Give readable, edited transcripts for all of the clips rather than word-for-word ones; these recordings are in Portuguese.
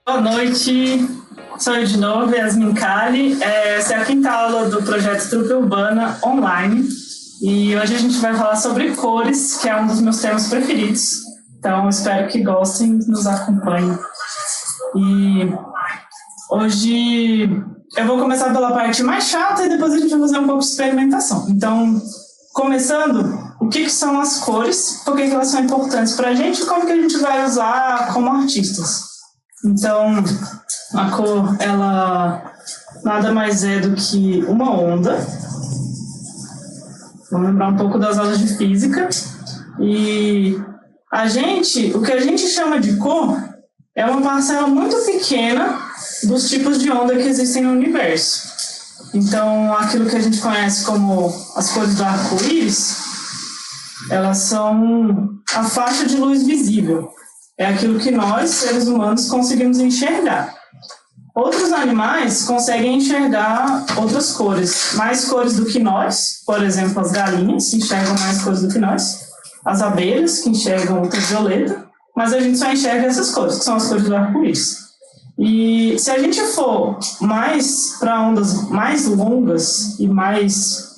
Boa noite, sou eu de novo, Yasmin Kali. Essa é a quinta aula do projeto Trupe Urbana online e hoje a gente vai falar sobre cores, que é um dos meus temas preferidos. Então, espero que gostem e nos acompanhem. E hoje eu vou começar pela parte mais chata e depois a gente vai fazer um pouco de experimentação. Então, começando, o que são as cores, por que elas são importantes para a gente e como que a gente vai usar como artistas. Então, a cor, ela nada mais é do que uma onda. Vamos lembrar um pouco das aulas de física. E o que a gente chama de cor é uma parcela muito pequena dos tipos de onda que existem no universo. Então, aquilo que a gente conhece como as cores do arco-íris, elas são a faixa de luz visível. É aquilo que nós, seres humanos, conseguimos enxergar. Outros animais conseguem enxergar outras cores, mais cores do que nós. Por exemplo, as galinhas enxergam mais cores do que nós. As abelhas, que enxergam ultravioleta. Mas a gente só enxerga essas cores, que são as cores do arco-íris. E se a gente for mais para ondas mais longas e mais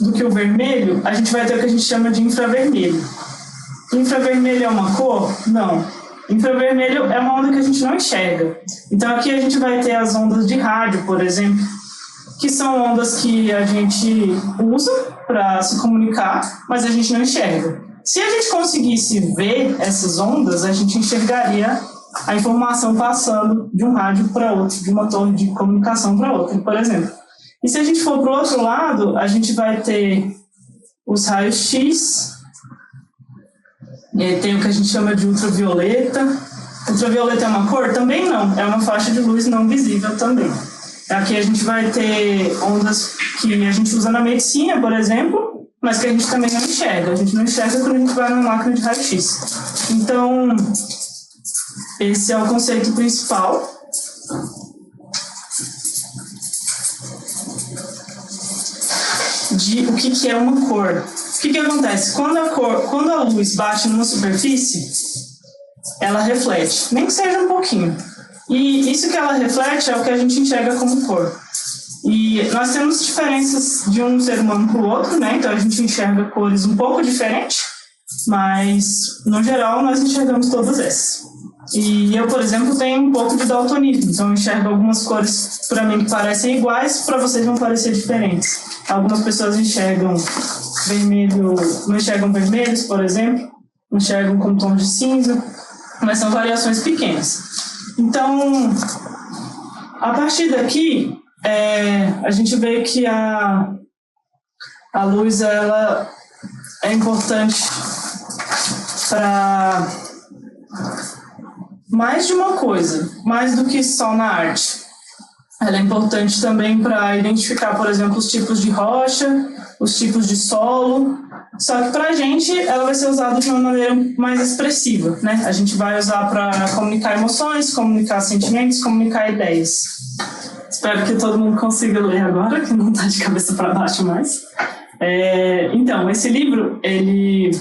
do que o vermelho, a gente vai ter o que a gente chama de infravermelho. Infravermelho é uma cor? Não. Infravermelho é uma onda que a gente não enxerga. Então aqui a gente vai ter as ondas de rádio, por exemplo, que são ondas que a gente usa para se comunicar, mas a gente não enxerga. Se a gente conseguisse ver essas ondas, a gente enxergaria a informação passando de um rádio para outro, de uma torre de comunicação para outra, por exemplo. E se a gente for para o outro lado, a gente vai ter os raios X. Tem o que a gente chama de ultravioleta. Ultravioleta é uma cor? Também não. É uma faixa de luz não visível também. Aqui a gente vai ter ondas que a gente usa na medicina, por exemplo, mas que a gente também não enxerga. A gente não enxerga quando a gente vai numa máquina de raio-x. Então, esse é o conceito principal. De o que é uma cor. O que acontece? Quando a luz bate numa superfície, ela reflete, nem que seja um pouquinho. E isso que ela reflete é o que a gente enxerga como cor. E nós temos diferenças de um ser humano para o outro, né? Então a gente enxerga cores um pouco diferentes, mas no geral nós enxergamos todas essas. E eu, por exemplo, tenho um pouco de daltonismo, então eu enxergo algumas cores para mim que parecem iguais, para vocês vão parecer diferentes. Algumas pessoas enxergam vermelho, não enxergam vermelhos, por exemplo, enxergam com tom de cinza, mas são variações pequenas. Então, a partir daqui, a gente vê que a luz ela é importante para mais de uma coisa, mais do que só na arte. Ela é importante também para identificar, por exemplo, os tipos de rocha, os tipos de solo. Só que para a gente ela vai ser usada de uma maneira mais expressiva, né? A gente vai usar para comunicar emoções, comunicar sentimentos, comunicar ideias. Espero que todo mundo consiga ler agora, que não está de cabeça para baixo mais. Então, esse livro, ele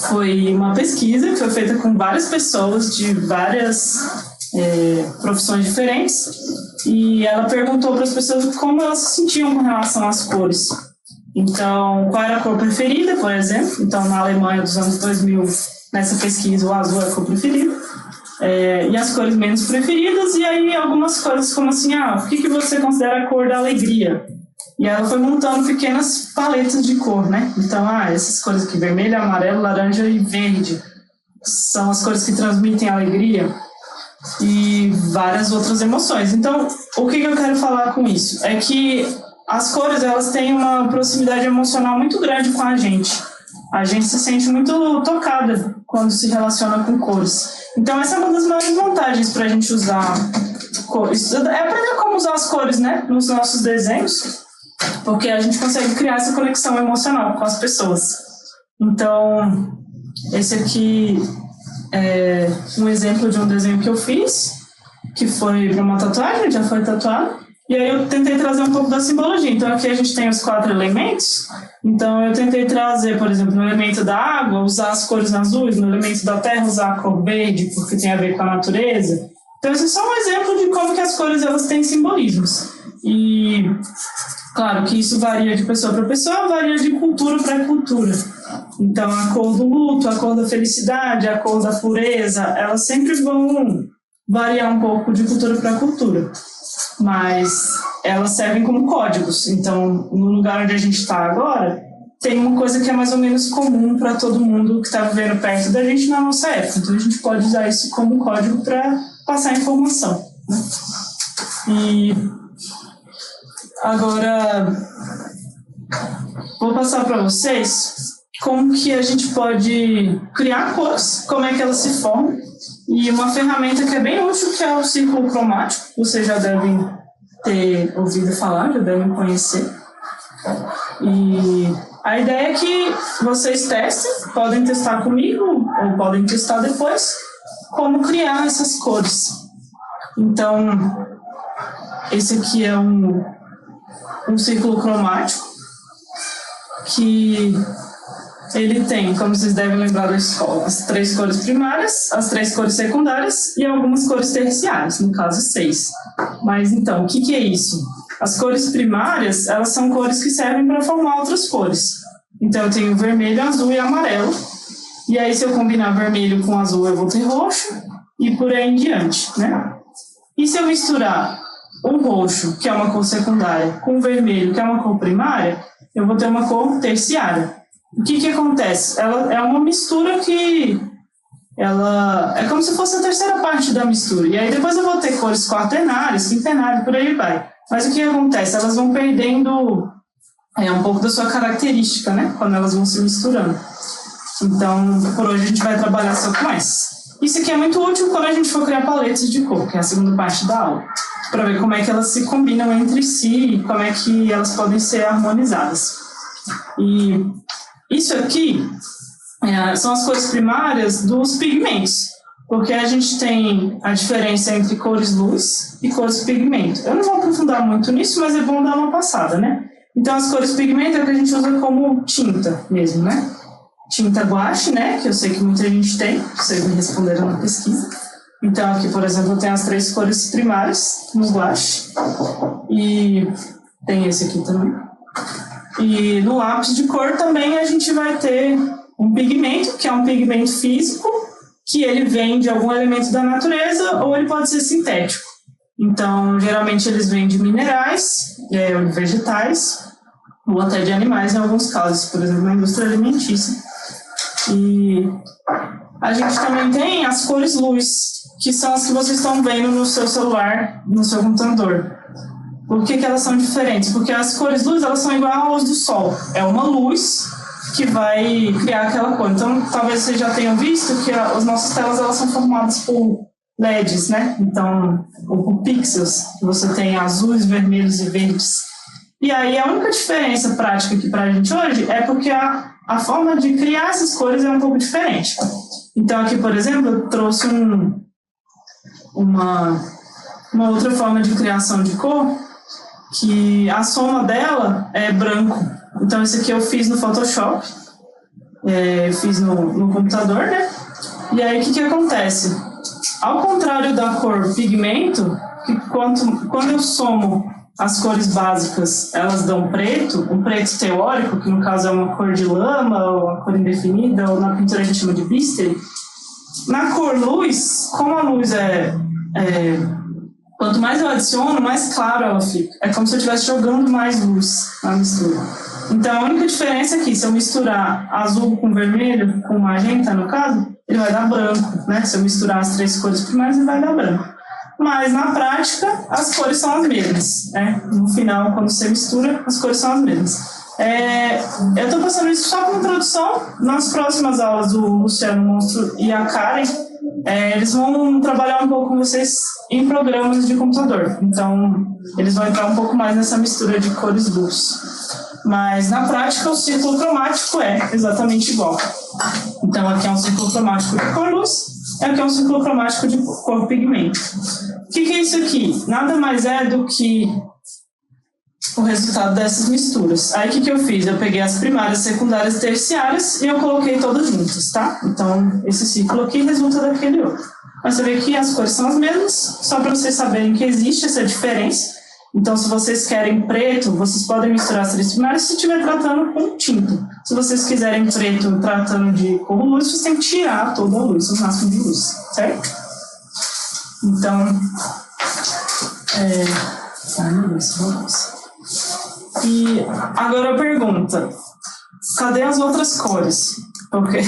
foi uma pesquisa que foi feita com várias pessoas de várias profissões diferentes, e ela perguntou para as pessoas como elas se sentiam com relação às cores. Então, qual era a cor preferida, por exemplo? Então, na Alemanha dos anos 2000, nessa pesquisa, o azul é a cor preferida. E as cores menos preferidas, e aí algumas coisas como assim, o que você considera a cor da alegria? E ela foi montando pequenas paletas de cor, né? Então, essas cores aqui, vermelho, amarelo, laranja e verde, são as cores que transmitem alegria e várias outras emoções. Então, o que eu quero falar com isso? É que as cores, elas têm uma proximidade emocional muito grande com a gente. A gente se sente muito tocada quando se relaciona com cores. Então, essa é uma das maiores vantagens para a gente usar cores. É aprender como usar as cores, né, nos nossos desenhos, porque a gente consegue criar essa conexão emocional com as pessoas. Então, esse aqui é um exemplo de um desenho que eu fiz, que foi para uma tatuagem, já foi tatuado. E aí eu tentei trazer um pouco da simbologia. Então aqui a gente tem os 4 elementos. Então eu tentei trazer, por exemplo, no elemento da água, usar as cores azuis, no elemento da terra usar a cor verde, porque tem a ver com a natureza. Então esse é só um exemplo de como que as cores elas têm simbolismos. E claro que isso varia de pessoa para pessoa, varia de cultura para cultura. Então a cor do luto, a cor da felicidade, a cor da pureza, elas sempre vão variar um pouco de cultura para cultura. Mas elas servem como códigos. Então, no lugar onde a gente está agora, tem uma coisa que é mais ou menos comum para todo mundo que está vivendo perto da gente na nossa época. Então, a gente pode usar isso como código para passar informação, né? E agora, vou passar para vocês como que a gente pode criar cores, como é que elas se formam. E uma ferramenta que é bem útil, que é o círculo cromático. Vocês já devem ter ouvido falar, já devem conhecer. E a ideia é que vocês testem, podem testar comigo ou podem testar depois, como criar essas cores. Então, esse aqui é um círculo cromático que ele tem, como vocês devem lembrar da escola, as 3 cores primárias, as 3 cores secundárias e algumas cores terciárias, no caso 6. Mas então, o que é isso? As cores primárias, elas são cores que servem para formar outras cores. Então eu tenho vermelho, azul e amarelo. E aí se eu combinar vermelho com azul, eu vou ter roxo e por aí em diante, né? E se eu misturar o roxo, que é uma cor secundária, com o vermelho, que é uma cor primária, eu vou ter uma cor terciária. O que acontece? Ela é uma mistura que ela é como se fosse a terceira parte da mistura. E aí depois eu vou ter cores quaternárias, quinternárias, por aí vai. Mas o que acontece? Elas vão perdendo um pouco da sua característica, né? Quando elas vão se misturando. Então, por hoje a gente vai trabalhar só com essa. Isso aqui é muito útil quando a gente for criar paletas de cor, que é a segunda parte da aula, para ver como é que elas se combinam entre si e como é que elas podem ser harmonizadas. E isso aqui são as cores primárias dos pigmentos, porque a gente tem a diferença entre cores luz e cores pigmento. Eu não vou aprofundar muito nisso, mas é bom dar uma passada, né? Então, as cores pigmento é o que a gente usa como tinta mesmo, né? Tinta guache, né? Que eu sei que muita gente tem, vocês me responderam na pesquisa. Então, aqui, por exemplo, eu tenho as 3 cores primárias no guache. E tem esse aqui também. E no lápis de cor também a gente vai ter um pigmento, que é um pigmento físico, que ele vem de algum elemento da natureza ou ele pode ser sintético. Então, geralmente eles vêm de minerais, vegetais, ou até de animais em alguns casos, por exemplo, na indústria alimentícia. E a gente também tem as cores luz, que são as que vocês estão vendo no seu celular, no seu computador. Por que elas são diferentes? Porque as cores luz, elas são igual à luz do sol. É uma luz que vai criar aquela cor. Então, talvez vocês já tenham visto que as nossas telas elas são formadas por LEDs, né? Então, ou por pixels, que você tem azuis, vermelhos e verdes. E aí, a única diferença prática aqui pra gente hoje é porque a forma de criar essas cores é um pouco diferente. Então, aqui, por exemplo, eu trouxe uma outra forma de criação de cor, que a soma dela é branco. Então, esse aqui eu fiz no Photoshop, eu fiz no computador, né? E aí, o que acontece? Ao contrário da cor pigmento, que quando eu somo as cores básicas, elas dão preto, um preto teórico, que no caso é uma cor de lama, ou uma cor indefinida, ou na pintura a gente chama de bistre. Na cor luz, como a luz quanto mais eu adiciono, mais claro ela fica. É como se eu estivesse jogando mais luz na mistura. Então, a única diferença é que se eu misturar azul com vermelho, com magenta, no caso, ele vai dar branco, né? Se eu misturar as 3 cores primárias, ele vai dar branco. Mas, na prática, as cores são as mesmas, né? No final, quando você mistura, as cores são as mesmas. Eu estou passando isso só como introdução. Nas próximas aulas, o Luciano Monstro e a Karen, eles vão trabalhar um pouco com vocês em programas de computador. Então, eles vão entrar um pouco mais nessa mistura de cores luz. Mas, na prática, o círculo cromático é exatamente igual. Então, aqui é um círculo cromático de cor luz, e aqui é um círculo cromático de cor pigmento. O que é isso aqui? Nada mais é do que o resultado dessas misturas. Aí o que eu fiz? Eu peguei as primárias, secundárias e terciárias e eu coloquei todas juntas, tá? Então, esse ciclo aqui resulta daquele outro. Mas você vê que as cores são as mesmas, só para vocês saberem que existe essa diferença. Então, se vocês querem preto, vocês podem misturar as três primárias se estiver tratando com tinta. Se vocês quiserem preto tratando de cor luz, vocês têm que tirar toda a luz, o máximo de luz, certo? Então, e agora a pergunta, cadê as outras cores? Porque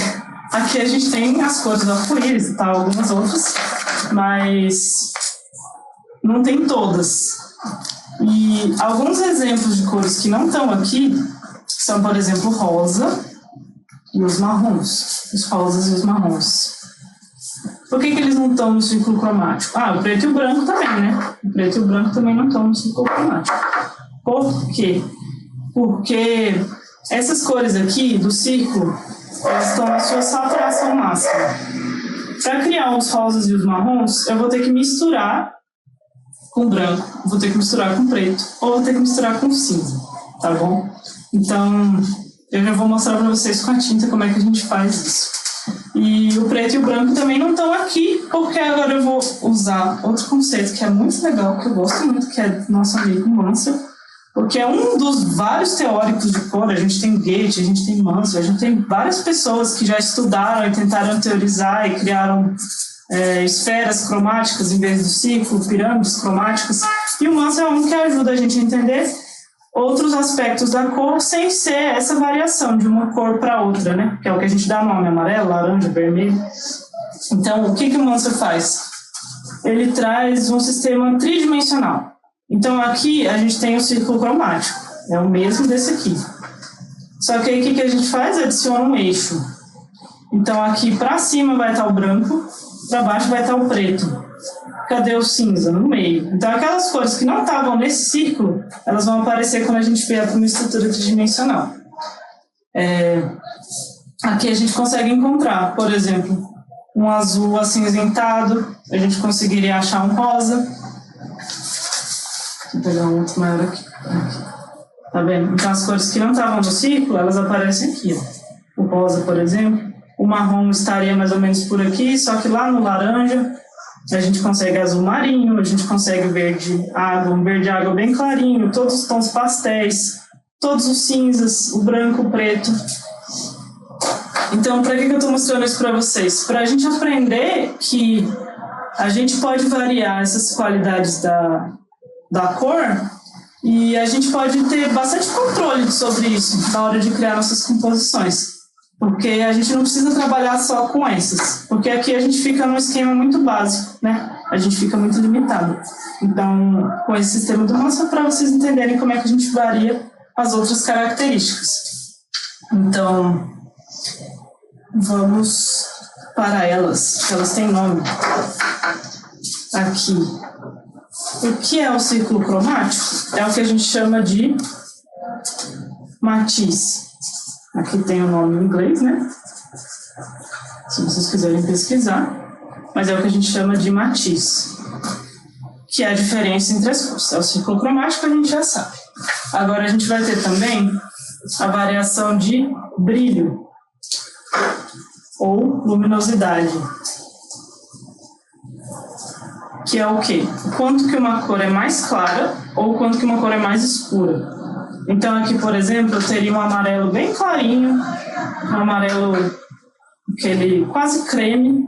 aqui a gente tem as cores do arco-íris e tal, algumas outras, mas não tem todas. E alguns exemplos de cores que não estão aqui são, por exemplo, rosa e os marrons, os rosas e os marrons. Por que eles não estão no círculo cromático? O preto e o branco também, né? O preto e o branco também não estão no círculo cromático. Por quê? Porque essas cores aqui do círculo, elas estão na sua saturação máxima. Para criar os rosas e os marrons, eu vou ter que misturar com branco, vou ter que misturar com preto, ou vou ter que misturar com cinza, tá bom? Então, eu já vou mostrar para vocês com a tinta como é que a gente faz isso. E o preto e o branco também não estão aqui, porque agora eu vou usar outro conceito que é muito legal, que eu gosto muito, que é do nosso amigo Mansell, porque é um dos vários teóricos de cor. A gente tem Goethe, a gente tem Mansell, a gente tem várias pessoas que já estudaram e tentaram teorizar e criaram esferas cromáticas em vez do círculo, pirâmides cromáticas, e o Mansell é um que ajuda a gente a entender outros aspectos da cor sem ser essa variação de uma cor para outra, né? Que é o que a gente dá nome: amarelo, laranja, vermelho. Então, o que o Mansell faz? Ele traz um sistema tridimensional. Então, aqui a gente tem o círculo cromático, é o mesmo desse aqui. Só que aí o que a gente faz? Adiciona um eixo. Então, aqui para cima vai estar o branco, para baixo vai estar o preto. Cadê o cinza? No meio. Então, aquelas cores que não estavam nesse círculo, elas vão aparecer quando a gente vier para uma estrutura tridimensional. Aqui a gente consegue encontrar, por exemplo, um azul acinzentado, a gente conseguiria achar um rosa. Vou pegar um outro maior aqui. Tá vendo? Então, as cores que não estavam no círculo, elas aparecem aqui, ó. O rosa, por exemplo. O marrom estaria mais ou menos por aqui, só que lá no laranja a gente consegue azul marinho, a gente consegue verde água, um verde água bem clarinho, todos os tons pastéis, todos os cinzas, o branco, o preto. Então, para que eu estou mostrando isso para vocês? Para a gente aprender que a gente pode variar essas qualidades da cor e a gente pode ter bastante controle sobre isso na hora de criar nossas composições. Porque a gente não precisa trabalhar só com essas, porque aqui a gente fica num esquema muito básico, né? A gente fica muito limitado. Então, com esse sistema do Mansell, para vocês entenderem como é que a gente varia as outras características. Então, vamos para elas. Elas têm nome. Aqui. O que é o círculo cromático? É o que a gente chama de matiz. Aqui tem o nome em inglês, né? Se vocês quiserem pesquisar. Mas é o que a gente chama de matiz, que é a diferença entre as cores. É o círculo cromático, a gente já sabe. Agora a gente vai ter também a variação de brilho ou luminosidade, que é o quê? O quanto que uma cor é mais clara ou o quanto que uma cor é mais escura. Então, aqui, por exemplo, eu teria um amarelo bem clarinho, um amarelo aquele quase creme,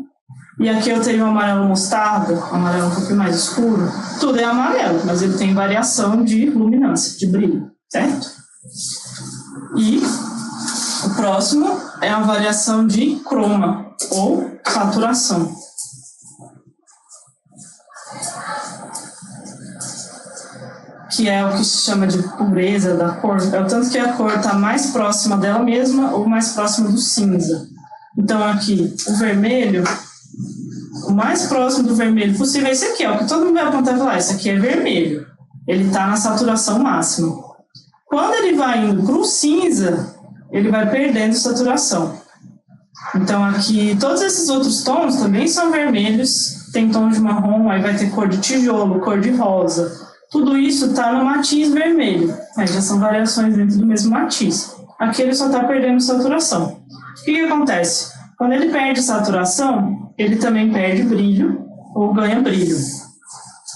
e aqui eu teria um amarelo mostarda, um amarelo um pouquinho mais escuro. Tudo é amarelo, mas ele tem variação de luminância, de brilho, certo? E o próximo é a variação de croma, ou saturação. Que é o que se chama de pureza da cor, é o tanto que a cor está mais próxima dela mesma ou mais próxima do cinza. Então, aqui, o vermelho, o mais próximo do vermelho possível é esse aqui, ó, que todo mundo vai apontar e falar: esse aqui é vermelho. Ele está na saturação máxima. Quando ele vai indo para o cinza, ele vai perdendo saturação. Então, aqui, todos esses outros tons também são vermelhos, tem tom de marrom, aí vai ter cor de tijolo, cor de rosa, Tudo isso está no matiz vermelho. Aí já são variações dentro do mesmo matiz. Aqui ele só está perdendo saturação. O que acontece? Quando ele perde saturação, ele também perde brilho ou ganha brilho.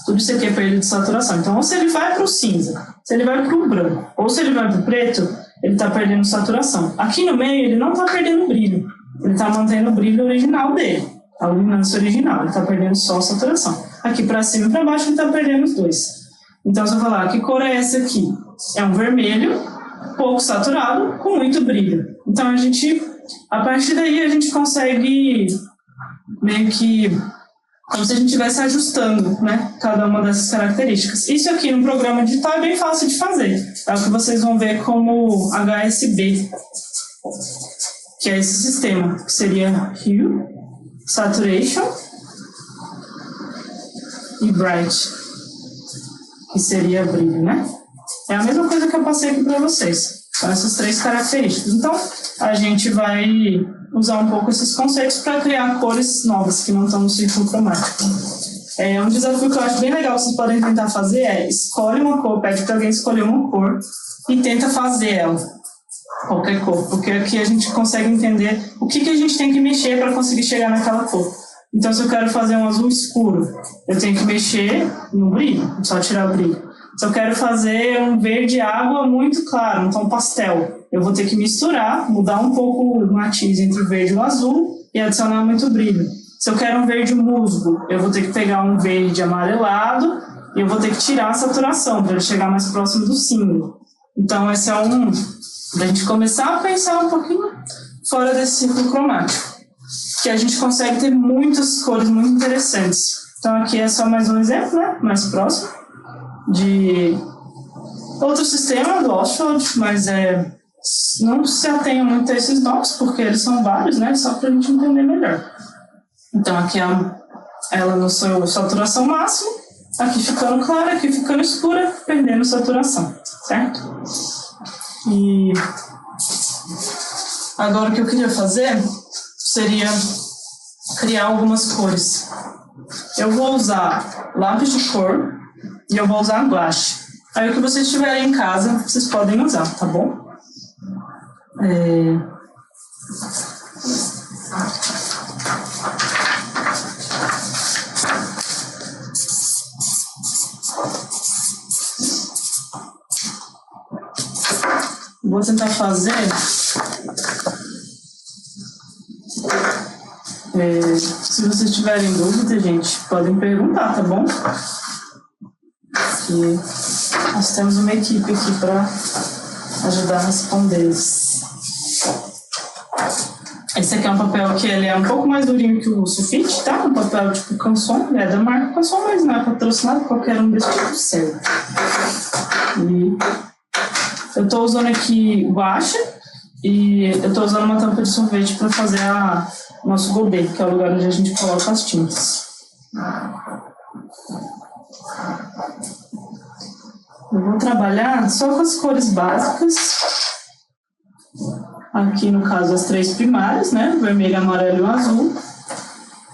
Tudo isso aqui é perda de saturação. Então, ou se ele vai para o cinza, se ele vai para o branco, ou se ele vai para o preto, ele está perdendo saturação. Aqui no meio, ele não está perdendo brilho. Ele está mantendo o brilho original dele, a luminância original. Ele está perdendo só a saturação. Aqui para cima e para baixo, ele está perdendo os dois. Então, se eu falar que cor é essa aqui? É um vermelho, pouco saturado, com muito brilho. Então, a partir daí, a gente consegue meio que como se a gente estivesse ajustando, né, cada uma dessas características. Isso aqui no programa digital é bem fácil de fazer. É o que vocês vão ver como HSB, que é esse sistema, que seria Hue, Saturation e Bright, que seria brilho, né? É a mesma coisa que eu passei aqui para vocês. São essas três características. Então, a gente vai usar um pouco esses conceitos para criar cores novas que não estão no círculo cromático. Um desafio que eu acho bem legal que vocês podem tentar fazer é escolhe uma cor, pede para alguém escolher uma cor e tenta fazer ela, qualquer cor, porque aqui a gente consegue entender o que a gente tem que mexer para conseguir chegar naquela cor. Então, se eu quero fazer um azul escuro, eu tenho que mexer no brilho, só tirar o brilho. Se eu quero fazer um verde água muito claro, um tom pastel, eu vou ter que misturar, mudar um pouco o matiz entre o verde e o azul e adicionar muito brilho. Se eu quero um verde musgo, eu vou ter que pegar um verde amarelado e eu vou ter que tirar a saturação para ele chegar mais próximo do símbolo. Então, esse é da gente começar a pensar um pouquinho fora desse círculo cromático, que a gente consegue ter muitas cores muito interessantes. Então, aqui é só mais um exemplo, né, mais próximo, de outro sistema do Ostwald, mas não se atenha muito a esses nomes, porque eles são vários, né? Só para a gente entender melhor. Então, aqui ela no seu saturação máxima, aqui ficando clara, aqui ficando escura, perdendo saturação, certo? E agora o que eu queria fazer seria criar algumas cores. Eu vou usar lápis de cor e eu vou usar guache. Aí o que vocês tiverem em casa, vocês podem usar, tá bom? Vou tentar fazer. Se vocês tiverem dúvida, gente, podem perguntar, tá bom? Que nós temos uma equipe aqui para ajudar a responder. Esse aqui é um papel que ele é um pouco mais durinho que o sulfite, tá? Um papel tipo Canson, ele é da marca Canson, mas não é patrocinado, qualquer um desse tipo serve. E eu estou usando aqui guache e eu estou usando uma tampa de sorvete para fazer o nosso gourmet, que é o lugar onde a gente coloca as tintas. Eu vou trabalhar só com as cores básicas. Aqui, no caso, as três primárias, né? O vermelho, amarelo e o azul.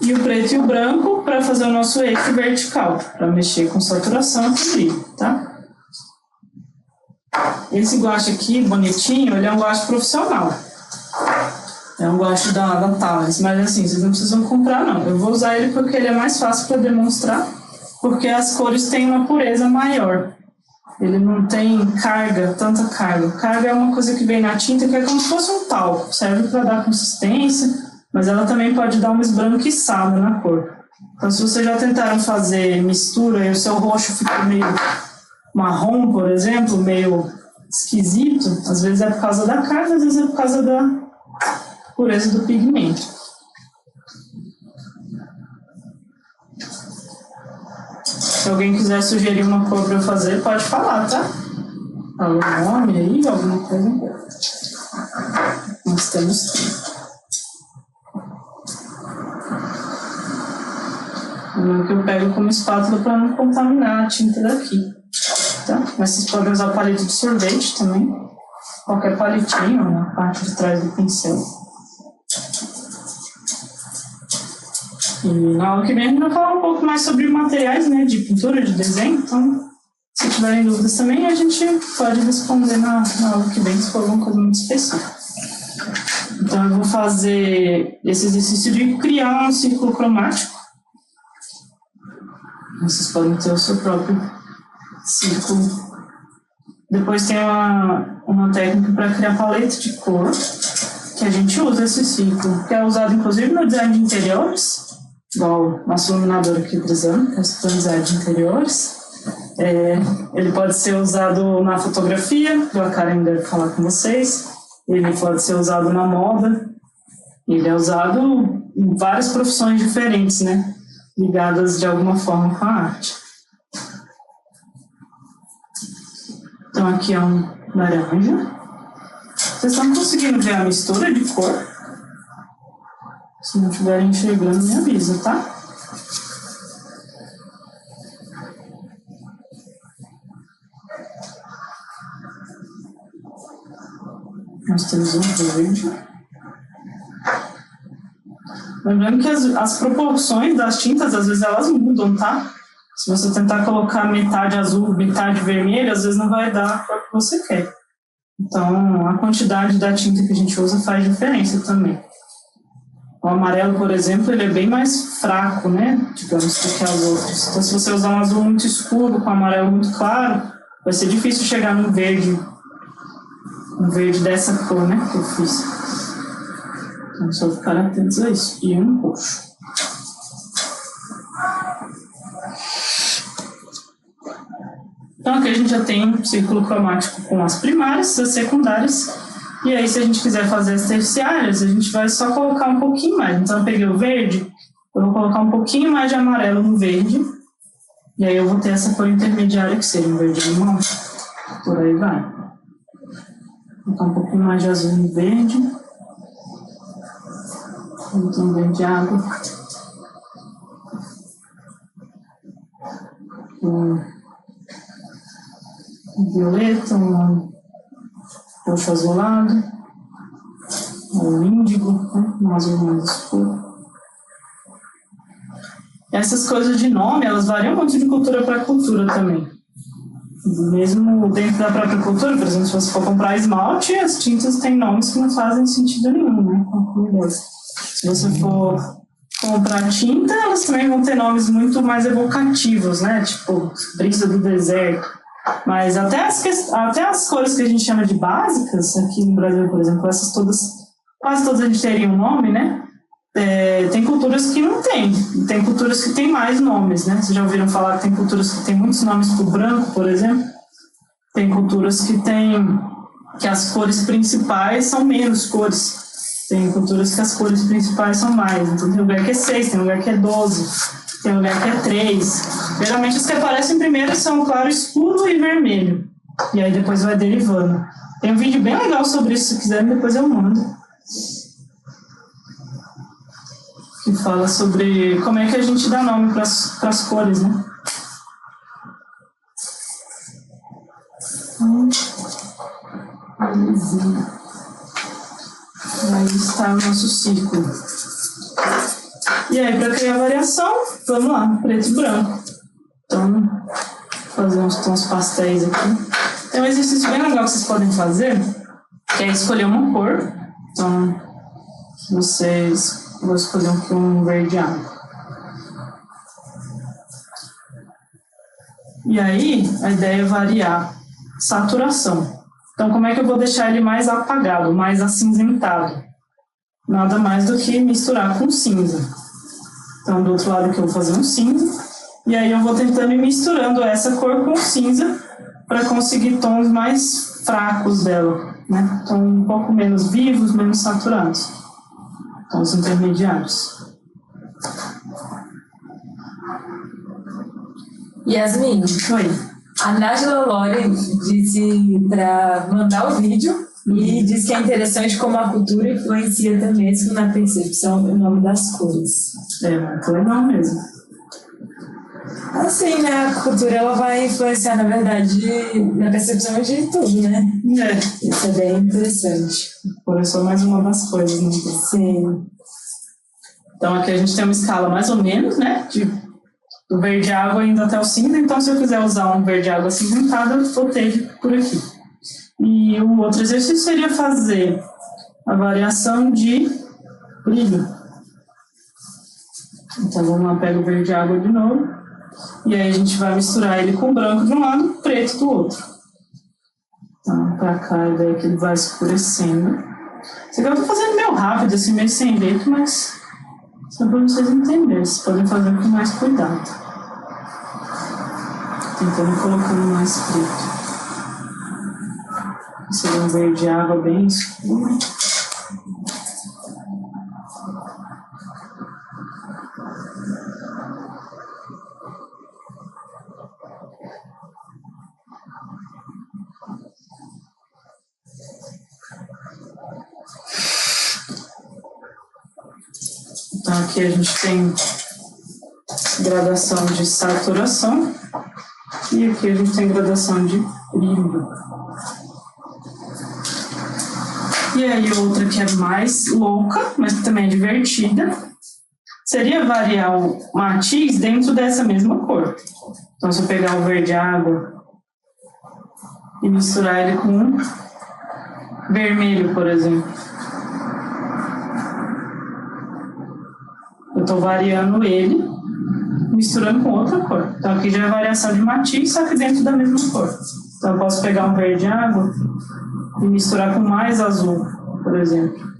E o preto e o branco para fazer o nosso eixo vertical, para mexer com saturação e brilho, tá? Esse guache aqui, bonitinho, ele é um guache profissional. É um guache da Thales, mas assim, vocês não precisam comprar, não. Eu vou usar ele porque ele é mais fácil para demonstrar, porque as cores têm uma pureza maior. Ele não tem carga, tanta carga. Carga é uma coisa que vem na tinta que é como se fosse um talco. Serve para dar consistência, mas ela também pode dar uma esbranquiçada na cor. Então, se vocês já tentaram fazer mistura e o seu roxo fica meio marrom, por exemplo, meio esquisito, às vezes é por causa da carga, às vezes é por causa da pureza do pigmento. Se alguém quiser sugerir uma cor para eu fazer, pode falar, tá? Fala o nome aí, alguma coisa. Nós temos tempo. O que eu pego como espátula para não contaminar a tinta daqui, tá? Mas vocês podem usar palito de sorvete também. Qualquer palitinho na parte de trás do pincel. E na aula que vem a gente vai falar um pouco mais sobre materiais, né, de pintura, de desenho. Então, Se tiverem dúvidas também, a gente pode responder na aula que vem, se for alguma coisa muito específica. Então, eu vou fazer esse exercício de criar um círculo cromático. Vocês podem ter o seu próprio círculo. Depois tem uma técnica para criar paleta de cor, que a gente usa esse círculo, que é usado inclusive no design de interiores, igual o nosso iluminador aqui utilizando, que é o design de interiores. Ele pode ser usado na fotografia, que a Karen deve falar com vocês. Ele pode ser usado na moda. Ele é usado em várias profissões diferentes, né? Ligadas de alguma forma com a arte. Então aqui é um laranja. Vocês estão conseguindo ver a mistura de cor? Se não estiverem enxergando, me avisa, tá? Nós temos um verde. Lembrando que as proporções das tintas, às vezes, elas mudam, tá? Se você tentar colocar metade azul, metade vermelho, às vezes não vai dar a cor que você quer. Então, a quantidade da tinta que a gente usa faz diferença também. O amarelo, por exemplo, ele é bem mais fraco, né? Digamos, do que as outras. Então, se você usar um azul muito escuro com amarelo muito claro, vai ser difícil chegar no verde. Um verde dessa cor, né, que eu fiz. Então, só ficar atentos a isso. E um roxo. Então, aqui a gente já tem um círculo cromático com as primárias, as secundárias. E aí, se a gente quiser fazer as terciárias, a gente vai só colocar um pouquinho mais. Então, eu peguei o verde, eu vou colocar um pouquinho mais de amarelo no verde. E aí, eu vou ter essa cor intermediária, que seria um verde limão. Por aí vai. Botar um pouquinho mais de azul no verde. Botar um verde água. Um violeta, um roxo azulado. Um índigo, né? Um azul mais escuro. Essas coisas de nome, elas variam muito de cultura para cultura também. Mesmo dentro da própria cultura, por exemplo, se você for comprar esmalte, as tintas têm nomes que não fazem sentido nenhum, né? Se você for comprar tinta, elas também vão ter nomes muito mais evocativos, né? Tipo, brisa do deserto. Mas até as cores que a gente chama de básicas, aqui no Brasil, por exemplo, essas todas, quase todas a gente teria um nome, né? Tem culturas que não tem, tem culturas que tem mais nomes, né? Vocês já ouviram falar que tem culturas que tem muitos nomes pro branco, por exemplo? Tem culturas que as cores principais são menos cores. Tem culturas que as cores principais são mais. Então tem lugar que é 6, tem lugar que é 12, tem lugar que é 3. Geralmente os que aparecem primeiro são claro, escuro e vermelho. E aí depois vai derivando. Tem um vídeo bem legal sobre isso, se quiserem, depois eu mando. Que fala sobre como é que a gente dá nome para as cores, né? Aí está o nosso círculo. E aí, para criar variação, vamos lá, preto e branco. Então, vou fazer uns tons pastéis aqui. Tem um exercício bem legal que vocês podem fazer, que é escolher uma cor. Então, vou escolher um verde água. E aí, a ideia é variar saturação. Então, como é que eu vou deixar ele mais apagado, mais acinzentado? Nada mais do que misturar com cinza. Então, do outro lado aqui eu vou fazer um cinza. E aí eu vou tentando ir misturando essa cor com cinza para conseguir tons mais fracos dela, né? Então, um pouco menos vivos, menos saturados. Tons intermediários. Yasmin, Oi. a Nájila Lore disse para mandar o vídeo e diz que é interessante como a cultura influencia até mesmo na percepção e nome das cores. É muito legal mesmo. Assim, né? A cultura ela vai influenciar, na verdade, na percepção de tudo, né? Isso é bem interessante. Por isso é mais uma das coisas, né? Sim. Então aqui a gente tem uma escala mais ou menos, né? do verde água indo até o cinza, então se eu quiser usar um verde água acinzentado, eu vou ter ele por aqui. E o outro exercício seria fazer a variação de brilho. Então vamos lá, pega o verde água de novo, e aí a gente vai misturar ele com o branco de um lado e o preto do outro. Então pra cá, e daí que ele vai escurecendo. Isso aqui eu tô fazendo meio rápido, assim, meio sem jeito, mas só para vocês entenderem, vocês podem fazer com mais cuidado. Tentando colocando mais preto. Esse é um verde água bem escuro. Então aqui a gente tem gradação de saturação e aqui a gente tem gradação de brilho. E aí outra que é mais louca, mas também é divertida, seria variar o matiz dentro dessa mesma cor. Então se eu pegar o verde água e misturar ele com vermelho, por exemplo, eu estou variando ele, misturando com outra cor. Então aqui já é variação de matiz, só que dentro da mesma cor. Então eu posso pegar um verde água e misturar com mais azul, por exemplo.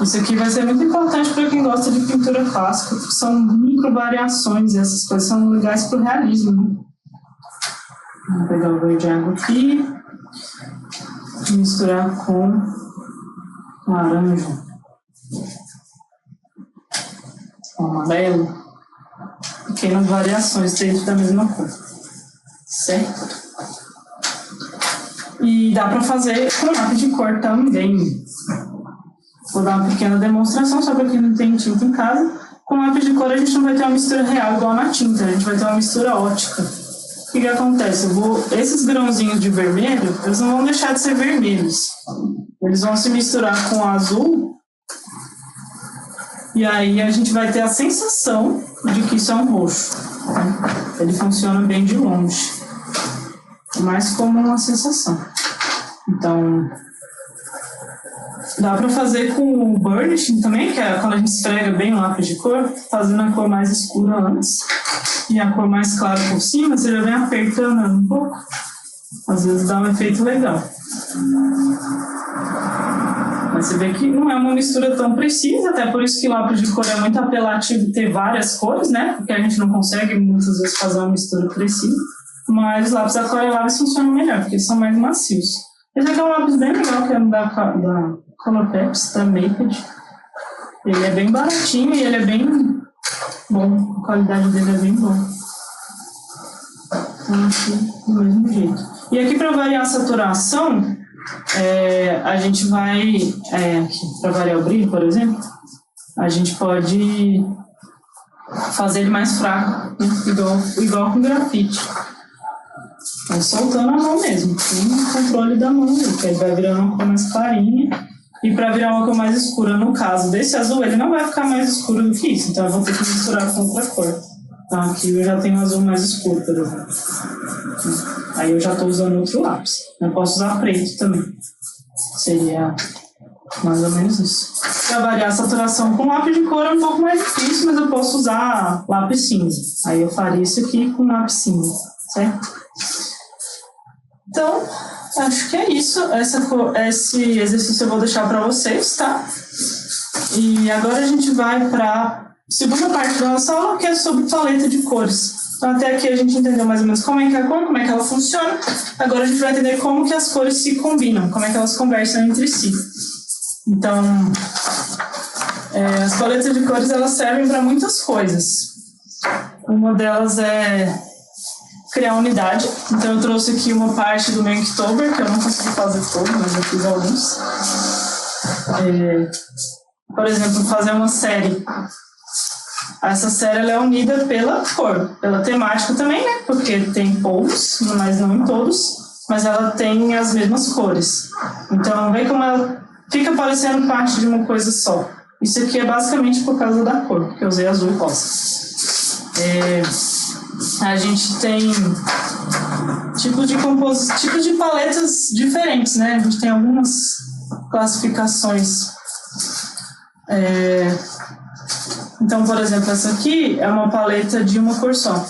Isso aqui vai ser muito importante para quem gosta de pintura clássica, porque são micro variações, e essas coisas são legais para o realismo, né? Vou pegar o verde água aqui e misturar com laranja, com amarelo, pequenas variações dentro da mesma cor, certo? E dá para fazer com lápis de cor também. Vou dar uma pequena demonstração, só para quem não tem tinta em casa. Com lápis de cor a gente não vai ter uma mistura real igual na tinta, a gente vai ter uma mistura ótica. O que acontece? Esses grãozinhos de vermelho, eles não vão deixar de ser vermelhos. Eles vão se misturar com o azul, e aí a gente vai ter a sensação de que isso é um roxo. Ele funciona bem de longe, mais como uma sensação. Então, dá para fazer com o burnishing também, que é quando a gente esfrega bem o lápis de cor, fazendo a cor mais escura antes e a cor mais clara por cima, você já vem apertando um pouco. Às vezes dá um efeito legal. Mas você vê que não é uma mistura tão precisa, até por isso que o lápis de cor é muito apelativo ter várias cores, né? Porque a gente não consegue muitas vezes fazer uma mistura precisa. Mas os lápis aquareláveis funcionam melhor, porque eles são mais macios. Esse aqui é um lápis bem legal, que é da Colopeps, da Makeup. Ele é bem baratinho e ele é bem bom, a qualidade dele é bem boa. Então, aqui, do mesmo jeito. E aqui, para variar a saturação, a gente vai, para variar o brilho, por exemplo, a gente pode fazer ele mais fraco, né? igual com grafite. Vai soltando a mão mesmo, tem o controle da mão, que aí vai virando uma cor mais clarinha. E para virar uma cor mais escura, no caso desse azul, ele não vai ficar mais escuro do que isso, então eu vou ter que misturar com outra cor. Então aqui eu já tenho um azul mais escuro, por exemplo. Aí eu já estou usando outro lápis. Eu posso usar preto também. Seria mais ou menos isso. Para variar a saturação com lápis de cor é um pouco mais difícil, mas eu posso usar lápis cinza. Aí eu faria isso aqui com lápis cinza, certo? Então, acho que é isso. Esse exercício eu vou deixar para vocês, tá? E agora a gente vai para a segunda parte da nossa aula, que é sobre paleta de cores. Então, até aqui a gente entendeu mais ou menos como é que é a cor, como é que ela funciona. Agora a gente vai entender como que as cores se combinam, como é que elas conversam entre si. Então, as paletas de cores, elas servem para muitas coisas. Uma delas é criar unidade. Então eu trouxe aqui uma parte do meu Inktober, que eu não consegui fazer todo, mas eu fiz alguns. Por exemplo, fazer uma série. Essa série ela é unida pela cor, pela temática também, né? Porque tem poucos, mas não em todos, mas ela tem as mesmas cores. Então vê como ela fica parecendo parte de uma coisa só. Isso aqui é basicamente por causa da cor, porque eu usei azul e rosa. A gente tem tipos de paletas diferentes, né? A gente tem algumas classificações. Então, por exemplo, essa aqui é uma paleta de uma cor só.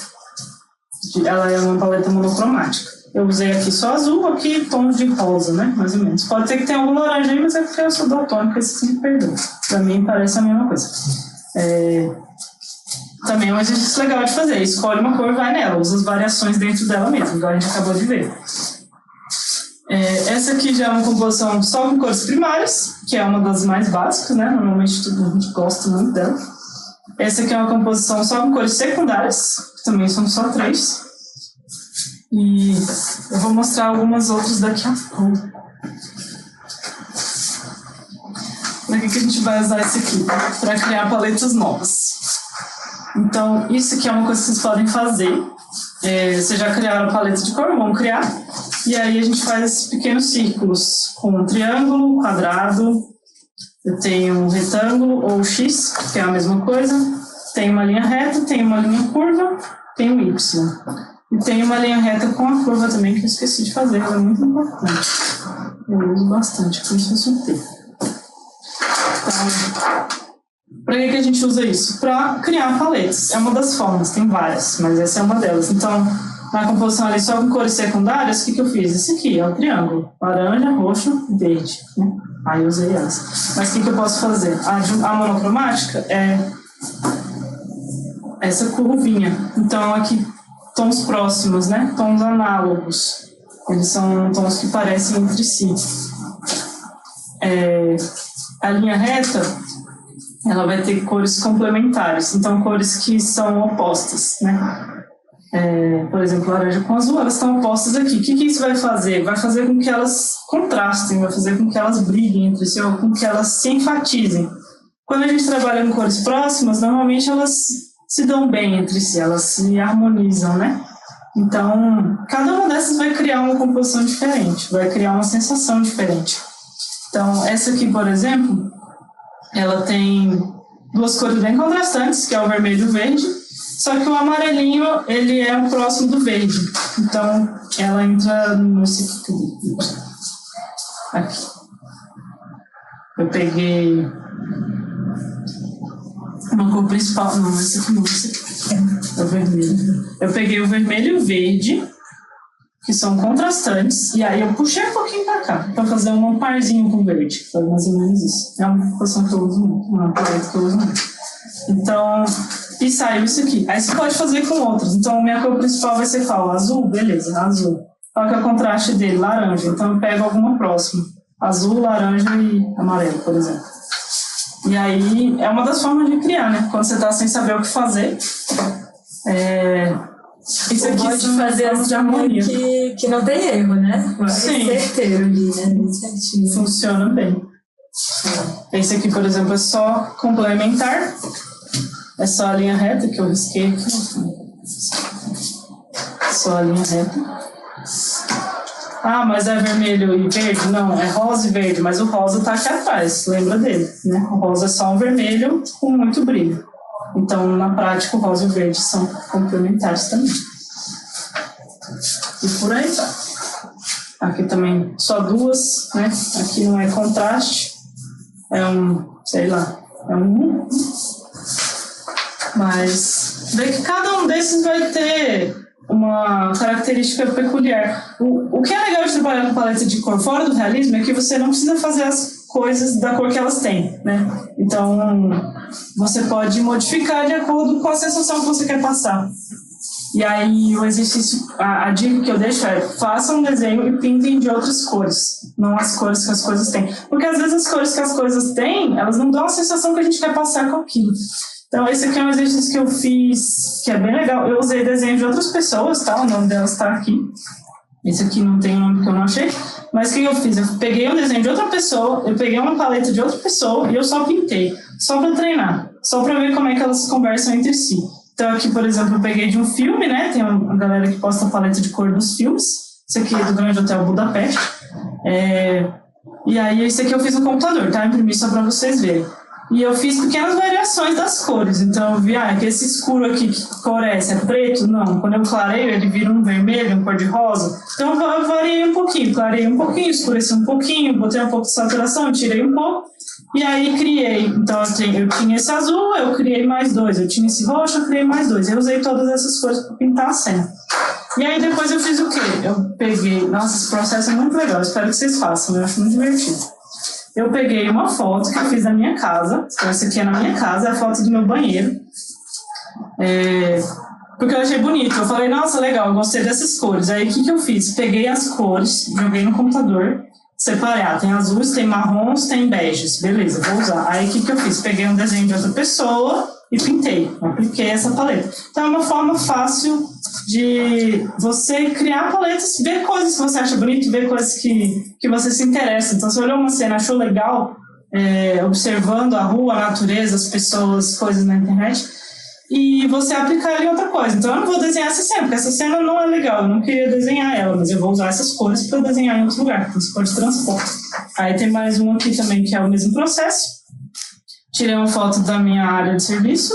Ela é uma paleta monocromática. Eu usei aqui só azul, aqui tons de rosa, né? Mais ou menos. Pode ser que tenha algum laranja aí, mas é porque eu sou daltônica, esse sempre perdão. Pra mim parece a mesma coisa. Também é um exercício legal de fazer. Escolhe uma cor, vai nela, usa as variações dentro dela mesmo, igual a gente acabou de ver. Essa aqui já é uma composição só com cores primárias, que é uma das mais básicas, né? Normalmente todo mundo gosta muito dela. Essa aqui é uma composição só com cores secundárias, que também são só 3. E eu vou mostrar algumas outras daqui a pouco. Para que a gente vai usar esse aqui? Para criar paletas novas. Então, isso aqui é uma coisa que vocês podem fazer. Vocês já criaram a paleta de cor, vamos criar. E aí a gente faz pequenos círculos com um triângulo, quadrado. Eu tenho um retângulo ou X, que é a mesma coisa. Tem uma linha reta, tem uma linha curva, tem um Y. E tem uma linha reta com a curva também, que eu esqueci de fazer, ela é muito importante. Eu uso bastante, como se fosse um T. Então, para que a gente usa isso? Para criar paletas. É uma das formas, tem várias, mas essa é uma delas. Então, na composição ali só com cores secundárias, o que eu fiz? Esse aqui é o triângulo. Laranja, roxo e verde. Né? Aí eu usei essa. Mas o que eu posso fazer? A monocromática é essa curvinha. Então, aqui, tons próximos, né? Tons análogos. Eles são tons que parecem entre si. A linha reta, ela vai ter cores complementares. Então, cores que são opostas, né? Por exemplo, laranja com azul, elas estão opostas aqui. O que isso vai fazer? Vai fazer com que elas contrastem, vai fazer com que elas briguem entre si, ou com que elas se enfatizem. Quando a gente trabalha com cores próximas, normalmente elas se dão bem entre si, elas se harmonizam, né? Então, cada uma dessas vai criar uma composição diferente, vai criar uma sensação diferente. Então, essa aqui, por exemplo, ela tem duas cores bem contrastantes, que é o vermelho e o verde, só que o amarelinho, ele é o próximo do verde. Então, ela entra nesse aqui. Eu peguei uma cor principal. Não, esse aqui não, esse aqui. É o vermelho. Eu peguei o vermelho e o verde, que são contrastantes, e aí eu puxei um pouquinho pra cá, pra fazer um parzinho com o verde. Foi mais ou menos isso. É uma posição que eu uso muito, uma paleta que eu uso muito. Então, e saiu isso aqui. Aí você pode fazer com outros. Então, minha cor principal vai ser qual? Azul? Beleza, azul. Qual que é o contraste dele? Laranja. Então, eu pego alguma próxima. Azul, laranja e amarelo, por exemplo. E aí, é uma das formas de criar, né? Quando você tá sem saber o que fazer. Isso aqui pode fazer as de harmonia. Que não tem erro, né? Sim. Certeiro ali, né? Bem certinho. Funciona bem. Esse aqui, por exemplo, é só complementar. É só a linha reta que eu risquei aqui. Só a linha reta. Ah, mas é vermelho e verde? Não, é rosa e verde, mas o rosa tá aqui atrás, lembra dele, né? O rosa é só um vermelho com muito brilho. Então, na prática, o rosa e o verde são complementares também. E por aí tá. Aqui também só duas, né? Aqui não é contraste. É sei lá, mas vê que cada um desses vai ter uma característica peculiar. O que é legal de trabalhar com paleta de cor fora do realismo é que você não precisa fazer as coisas da cor que elas têm, né? Então, você pode modificar de acordo com a sensação que você quer passar. E aí, o exercício, a dica que eu deixo é: façam um desenho e pintem de outras cores, não as cores que as coisas têm. Porque às vezes as cores que as coisas têm, elas não dão a sensação que a gente quer passar com aquilo. Então, esse aqui é um exercício que eu fiz, que é bem legal. Eu usei desenho de outras pessoas, tá? O nome delas está aqui. Esse aqui não tem o nome que eu não achei. Mas o que eu fiz? Eu peguei um desenho de outra pessoa, eu peguei uma paleta de outra pessoa e eu só pintei. Só para treinar. Só para ver como é que elas conversam entre si. Então, aqui, por exemplo, eu peguei de um filme, né? Tem uma galera que posta a paleta de cor dos filmes. Esse aqui é do Grande Hotel Budapeste. E aí, esse aqui eu fiz no computador, tá? Eu imprimi só para vocês verem. E eu fiz pequenas variações das cores. Então eu vi, que esse escuro aqui, que cor é essa? É preto? Não. Quando eu clareio, ele vira um vermelho, um cor de rosa. Então eu variei um pouquinho, clarei um pouquinho, escureci um pouquinho, botei um pouco de saturação, tirei um pouco. E aí criei. Então eu tinha esse azul, eu criei mais 2. Eu tinha esse roxo, eu criei mais 2. Eu usei todas essas cores para pintar a cena. E aí depois eu fiz o quê? Eu peguei... Nossa, esse processo é muito legal. Espero que vocês façam. Eu acho muito divertido. Eu peguei uma foto que eu fiz da minha casa. Então, essa aqui é na minha casa, é a foto do meu banheiro. Porque eu achei bonito. Eu falei, nossa, legal, eu gostei dessas cores. Aí, o que eu fiz? Peguei as cores, joguei no computador, separei. Tem azuis, tem marrons, tem beges. Beleza, vou usar. Aí, o que eu fiz? Peguei um desenho de outra pessoa e pintei. Apliquei essa paleta. Então, é uma forma fácil de você criar paletas, ver coisas que você acha bonito, ver coisas que você se interessa. Então, você olhou uma cena, achou legal, observando a rua, a natureza, as pessoas, coisas na internet, e você aplicar ali outra coisa. Então, eu não vou desenhar essa cena, porque essa cena não é legal, eu não queria desenhar ela, mas eu vou usar essas cores para desenhar em outro lugar, então você pode transpor. Aí tem mais um aqui também, que é o mesmo processo. Tirei uma foto da minha área de serviço,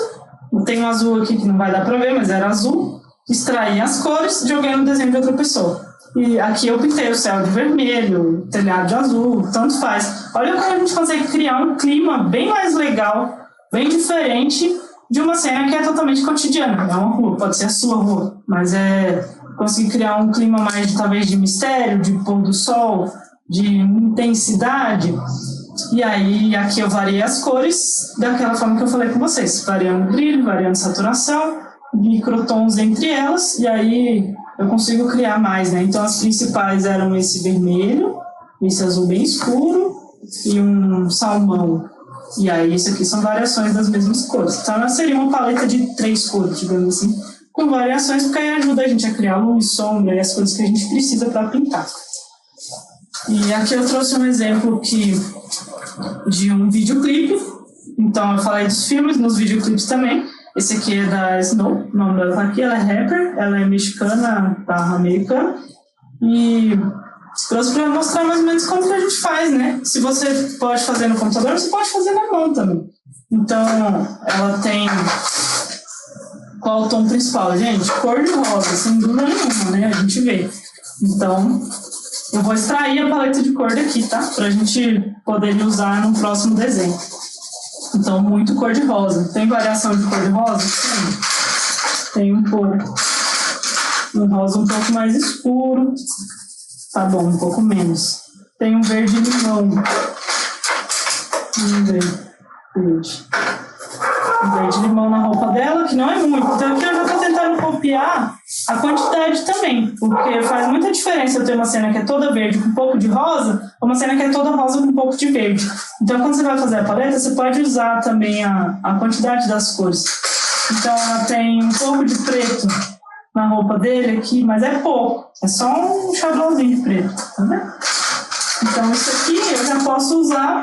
tem um azul aqui que não vai dar para ver, mas era azul. Extraí as cores, joguei no desenho de outra pessoa. E aqui eu pintei o céu de vermelho, o telhado de azul, tanto faz. Olha como a gente consegue criar um clima bem mais legal, bem diferente de uma cena que é totalmente cotidiana. É uma rua, pode ser a sua rua, mas conseguir criar um clima mais, talvez, de mistério, de pôr do sol, de intensidade. E aí, aqui eu variei as cores daquela forma que eu falei com vocês, variando brilho, variando saturação, microtons entre elas, e aí eu consigo criar mais, né? Então as principais eram esse vermelho, esse azul bem escuro e um salmão. E aí isso aqui são variações das mesmas cores. Então seria uma paleta de 3 cores, digamos assim, com variações, porque aí ajuda a gente a criar luz, sombra e as coisas que a gente precisa para pintar. E aqui eu trouxe um exemplo de um videoclipe. Então eu falei dos filmes, nos videoclipes também. Esse aqui é da Snow, o nome dela tá aqui, ela é rapper, ela é mexicana, americana, e trouxe para mostrar mais ou menos como que a gente faz, né? Se você pode fazer no computador, você pode fazer na mão também. Então, ela tem... Qual o tom principal, gente? Cor de rosa, sem dúvida nenhuma, né? A gente vê. Então, eu vou extrair a paleta de cor daqui, tá? Pra gente poder usar no próximo desenho. Então, muito cor de rosa. Tem variação de cor de rosa? Sim. Tem um pouco. Um rosa um pouco mais escuro. Tá bom, um pouco menos. Tem um verde limão. Vamos ver. Verde. Um verde limão na roupa dela, que não é muito. Então, aqui eu já tô tentando copiar a quantidade também. Porque faz muita diferença eu ter uma cena que é toda verde com um pouco de rosa, ou uma cena que é toda rosa com um pouco de verde. Então, quando você vai fazer a paleta, você pode usar também a quantidade das cores. Então, ela tem um pouco de preto na roupa dele aqui, mas é pouco. É só um xadrãozinho de preto, tá vendo? Então, isso aqui eu já posso usar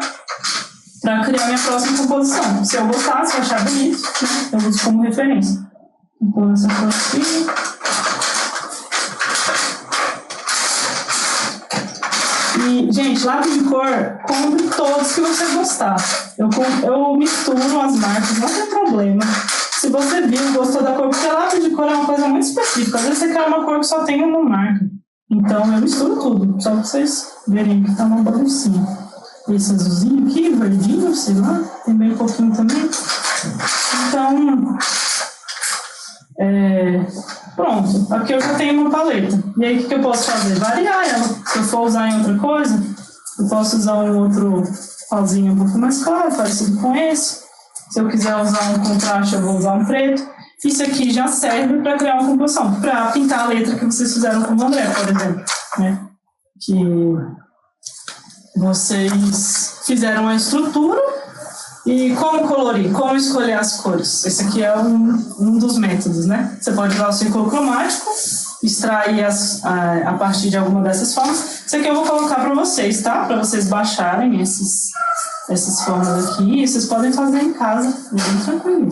para criar minha próxima composição. Se eu gostar, se eu achar bonito, né, eu uso como referência. Então, essa cor aqui. E, gente, lápis de cor, compre todos que você gostar. Eu misturo as marcas, não tem problema. Se você viu, gostou da cor, porque lápis de cor é uma coisa muito específica. Às vezes você quer uma cor que só tem uma marca. Então eu misturo tudo, só pra vocês verem que tá uma baguncinha. Esse azulzinho aqui, verdinho, sei lá, tem bem um pouquinho também. Então, pronto, aqui eu já tenho uma paleta. E aí o que eu posso fazer? Variar ela. Se eu for usar em outra coisa, eu posso usar um outro rosinho um pouco mais claro, parecido com esse. Se eu quiser usar um contraste, eu vou usar um preto. Isso aqui já serve para criar uma composição, para pintar a letra que vocês fizeram com o André, por exemplo, né? Que vocês fizeram a estrutura e como colorir, como escolher as cores. Esse aqui é um dos métodos, né? Você pode usar o círculo cromático, extrair a partir de alguma dessas formas. Isso aqui eu vou colocar para vocês, tá? Para vocês baixarem essas formas aqui. Vocês podem fazer em casa, bem tranquilo.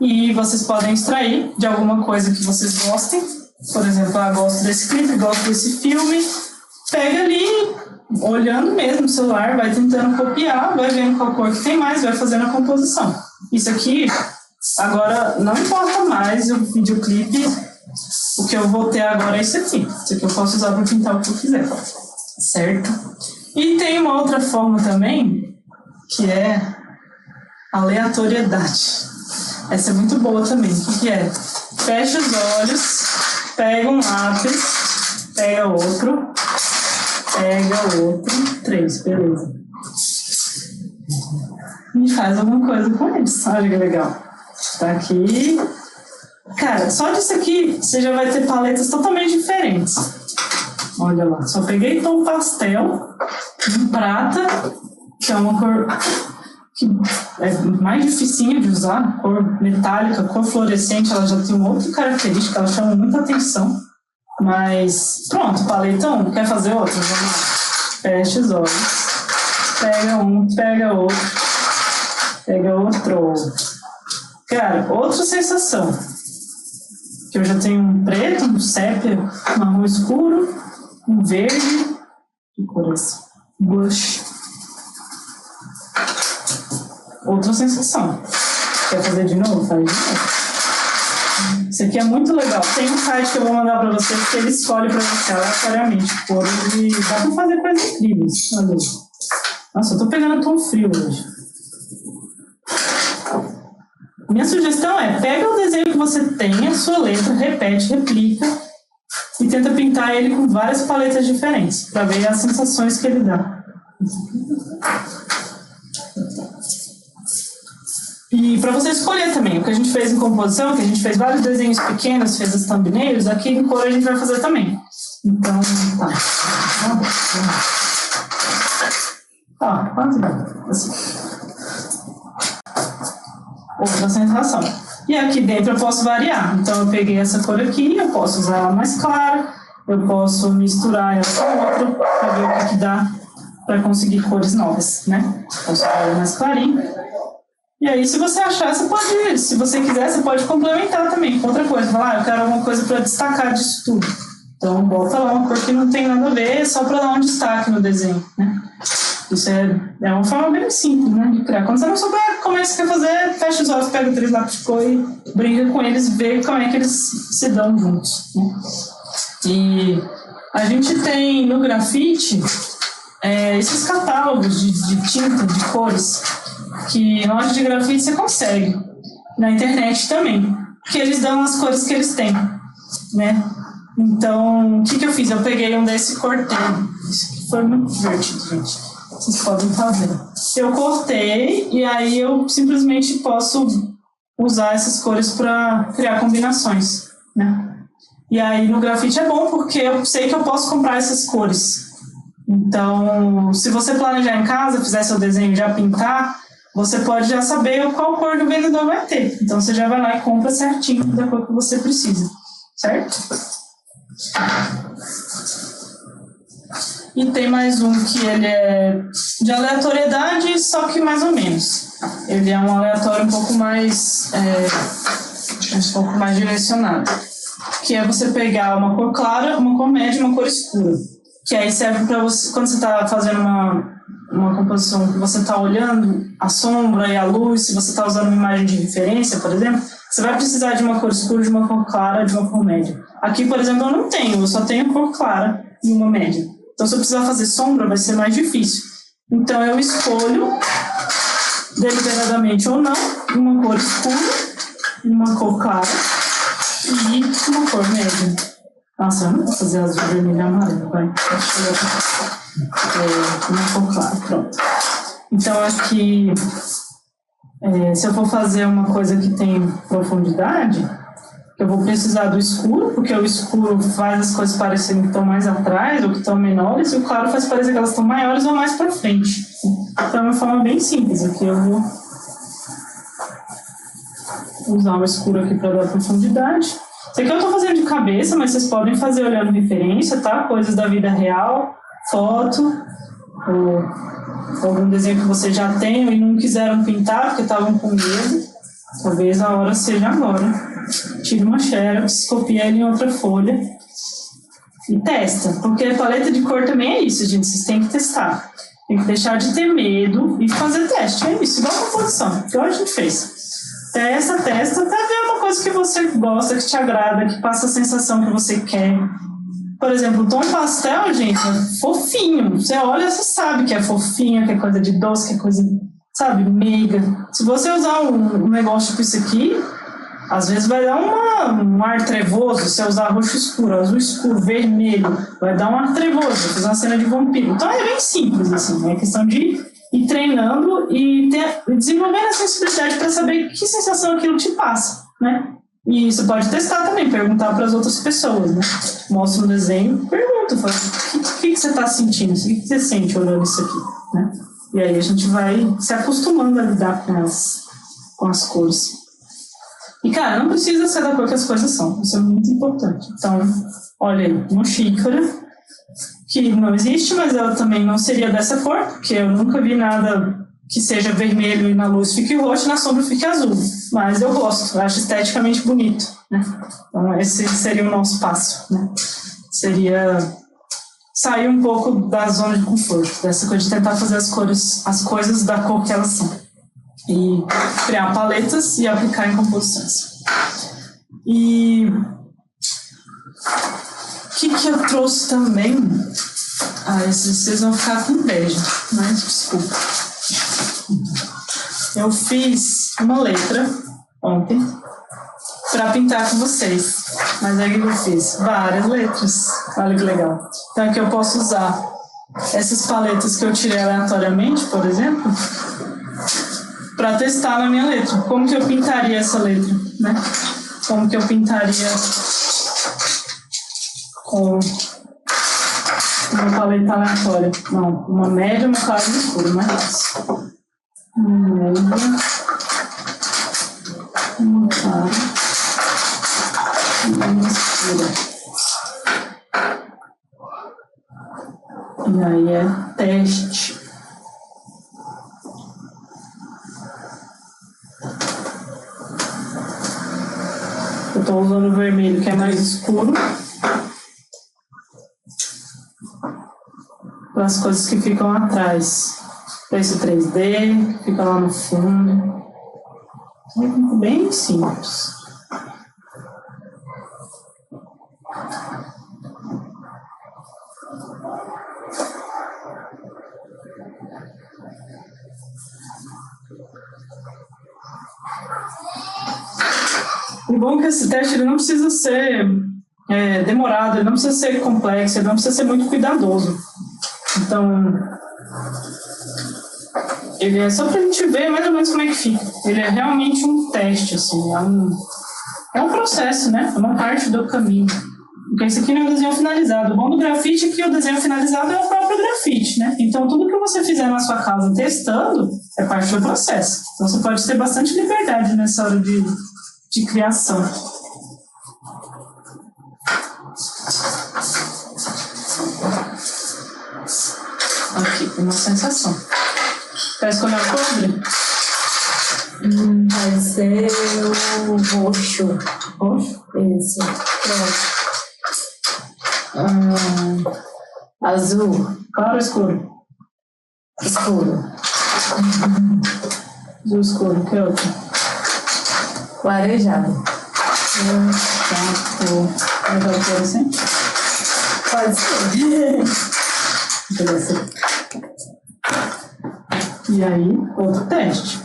E vocês podem extrair de alguma coisa que vocês gostem. Por exemplo, eu gosto desse clipe, gosto desse filme. pega ali, olhando mesmo o celular, vai tentando copiar, vai vendo qual cor que tem mais, vai fazendo a composição. Isso aqui, agora, não importa mais o videoclipe, o que eu vou ter agora é isso aqui. Isso aqui eu posso usar para pintar o que eu quiser, certo? E tem uma outra forma também, que é aleatoriedade. Essa é muito boa também. O que é? Fecha os olhos, pega um lápis, pega outro, 3, beleza. E faz alguma coisa com eles. Olha que legal. Tá aqui. Cara, só disso aqui você já vai ter paletas totalmente diferentes. Olha lá, só peguei tom pastel, um prata, que é uma cor que é mais dificinha de usar, cor metálica, cor fluorescente, ela já tem uma outra característica, ela chama muita atenção. Mas pronto, paletão, quer fazer outro? Vamos lá. Fecha os olhos, pega um, pega outro, pega outro. Cara, outra sensação. Que eu já tenho um preto, um sépia, um marrom escuro, um verde. Que cor é essa? Blush. Outra sensação. Quer fazer de novo? Faz de novo. Isso aqui é muito legal. Tem um site que eu vou mandar pra você que ele escolhe pra você aleatoriamente cores e dá pra fazer coisas incríveis. Olha aí. Nossa, eu tô pegando tom frio hoje. Minha sugestão é, pega o desenho que você tem, a sua letra, repete, replica e tenta pintar ele com várias paletas diferentes, para ver as sensações que ele dá. E para você escolher também, o que a gente fez em composição, que a gente fez vários desenhos pequenos, fez as thumbnails, aqui em cor a gente vai fazer também. Então, tá. Ó, quanto dá? Assim. Outra sensação. E aqui dentro eu posso variar. Então eu peguei essa cor aqui, eu posso usar ela mais clara, eu posso misturar ela com outra para ver o que dá para conseguir cores novas, né? Posso usar ela mais clarinha. E aí, se você achar, você pode, se você quiser, você pode complementar também com outra coisa. Falar, eu quero alguma coisa para destacar disso tudo. Então bota lá uma cor que não tem nada a ver, só para dar um destaque no desenho, né? Isso é uma forma bem simples, né, de criar. Quando você não souber como é que você quer fazer, fecha os olhos, pega 3 lápis de cor e brinca com eles, vê como é que eles se dão juntos, né? E a gente tem no grafite esses catálogos de tinta, de cores, que na loja de grafite você consegue, na internet também, que eles dão as cores que eles têm, né? Então, o que eu fiz? Eu peguei um desse e cortei. Isso aqui foi muito divertido, gente. Vocês podem fazer. Eu cortei e aí eu simplesmente posso usar essas cores para criar combinações, né? E aí no grafite é bom porque eu sei que eu posso comprar essas cores. Então, se você planejar em casa, fizer seu desenho e já pintar, você pode já saber qual cor do vendedor vai ter. Então você já vai lá e compra certinho da cor que você precisa, certo? E tem mais um que ele é de aleatoriedade, só que mais ou menos. Ele é um aleatório um pouco mais direcionado. Que é você pegar uma cor clara, uma cor média e uma cor escura. Que aí serve para você, quando você está fazendo uma composição que você está olhando a sombra e a luz, se você está usando uma imagem de referência, por exemplo, você vai precisar de uma cor escura, de uma cor clara, de uma cor média. Aqui, por exemplo, eu não tenho, eu só tenho cor clara e uma média. Então, se eu precisar fazer sombra, vai ser mais difícil. Então, eu escolho, deliberadamente ou não, uma cor escura, uma cor clara e uma cor média. Nossa, eu não vou fazer azul, vermelho e amarelo, vai. Uma cor clara, pronto. Então, aqui, se eu for fazer uma coisa que tem profundidade, eu vou precisar do escuro, porque o escuro faz as coisas parecerem que estão mais atrás ou que estão menores, e o claro faz parecer que elas estão maiores ou mais para frente. Então, é uma forma bem simples. Aqui eu vou usar o escuro aqui para dar profundidade. Isso aqui eu estou fazendo de cabeça, mas vocês podem fazer olhando referência, tá? Coisas da vida real, foto, ou algum desenho que vocês já tenham e não quiseram pintar porque estavam com medo. Talvez a hora seja agora. Tira uma xerox, copia ele em outra folha E testa, porque a paleta de cor também é isso, gente, vocês têm que testar. Tem que deixar de ter medo e fazer teste, é isso, igual a composição, igual a gente fez. Testa, até ver uma coisa que você gosta, que te agrada, que passa a sensação que você quer. Por exemplo, o tom pastel, gente, é fofinho. Você olha, você sabe que é fofinho, que é coisa de doce, que é coisa, sabe, meiga. Se você usar um negócio tipo isso aqui, às vezes vai dar um ar trevoso. Se você usar roxo escuro, azul escuro, vermelho, vai dar um ar trevoso. Fazer uma cena de vampiro. Então é bem simples, assim. É questão de ir treinando e desenvolvendo a sensibilidade para saber que sensação aquilo te passa, né? E você pode testar também, perguntar para as outras pessoas, né? Mostra um desenho, pergunta, fala, o que você está sentindo? O que você sente olhando isso aqui, né? E aí a gente vai se acostumando a lidar com as cores. E, cara, não precisa ser da cor que as coisas são, isso é muito importante. Então, olha aí, uma xícara, que não existe, mas ela também não seria dessa cor, porque eu nunca vi nada que seja vermelho e na luz fique roxo, na sombra fique azul. Mas eu gosto, eu acho esteticamente bonito, né? Então esse seria o nosso passo, né? Seria sair um pouco da zona de conforto, dessa coisa de tentar fazer as coisas da cor que elas são. E criar paletas e aplicar em composições. E o que eu trouxe também? Vocês vão ficar com inveja, mas desculpa. Eu fiz uma letra ontem para pintar com vocês, mas aí eu fiz várias letras. Olha que legal. Então aqui eu posso usar essas paletas que eu tirei aleatoriamente, por exemplo, para testar na minha letra. Como que eu pintaria essa letra, né? Como que eu pintaria com uma paleta aleatória. Não, uma média, uma clara e uma escura, mas uma média, uma clara e uma escura. E aí é teste. Eu estou usando o vermelho, que é mais escuro, para as coisas que ficam atrás. Esse 3D, fica lá no fundo. É bem simples. E bom que esse teste ele não precisa ser demorado, ele não precisa ser complexo, ele não precisa ser muito cuidadoso. Então, ele é só pra gente ver mais ou menos como é que fica. Ele é realmente um teste, assim, é um processo, né? É uma parte do caminho. Porque isso aqui não é um desenho finalizado. O bom do grafite é que o desenho finalizado é o próprio grafite, né? Então, tudo que você fizer na sua casa testando é parte do processo. Então, você pode ter bastante liberdade nessa hora de criação. Aqui, uma sensação. Quer escolher a cor? Vai ser o roxo. Roxo? Isso. Azul. Claro ou escuro? Escuro. Azul escuro, que outro? Laranjado. Mais uma cor assim? Pode ser. E aí, outro teste.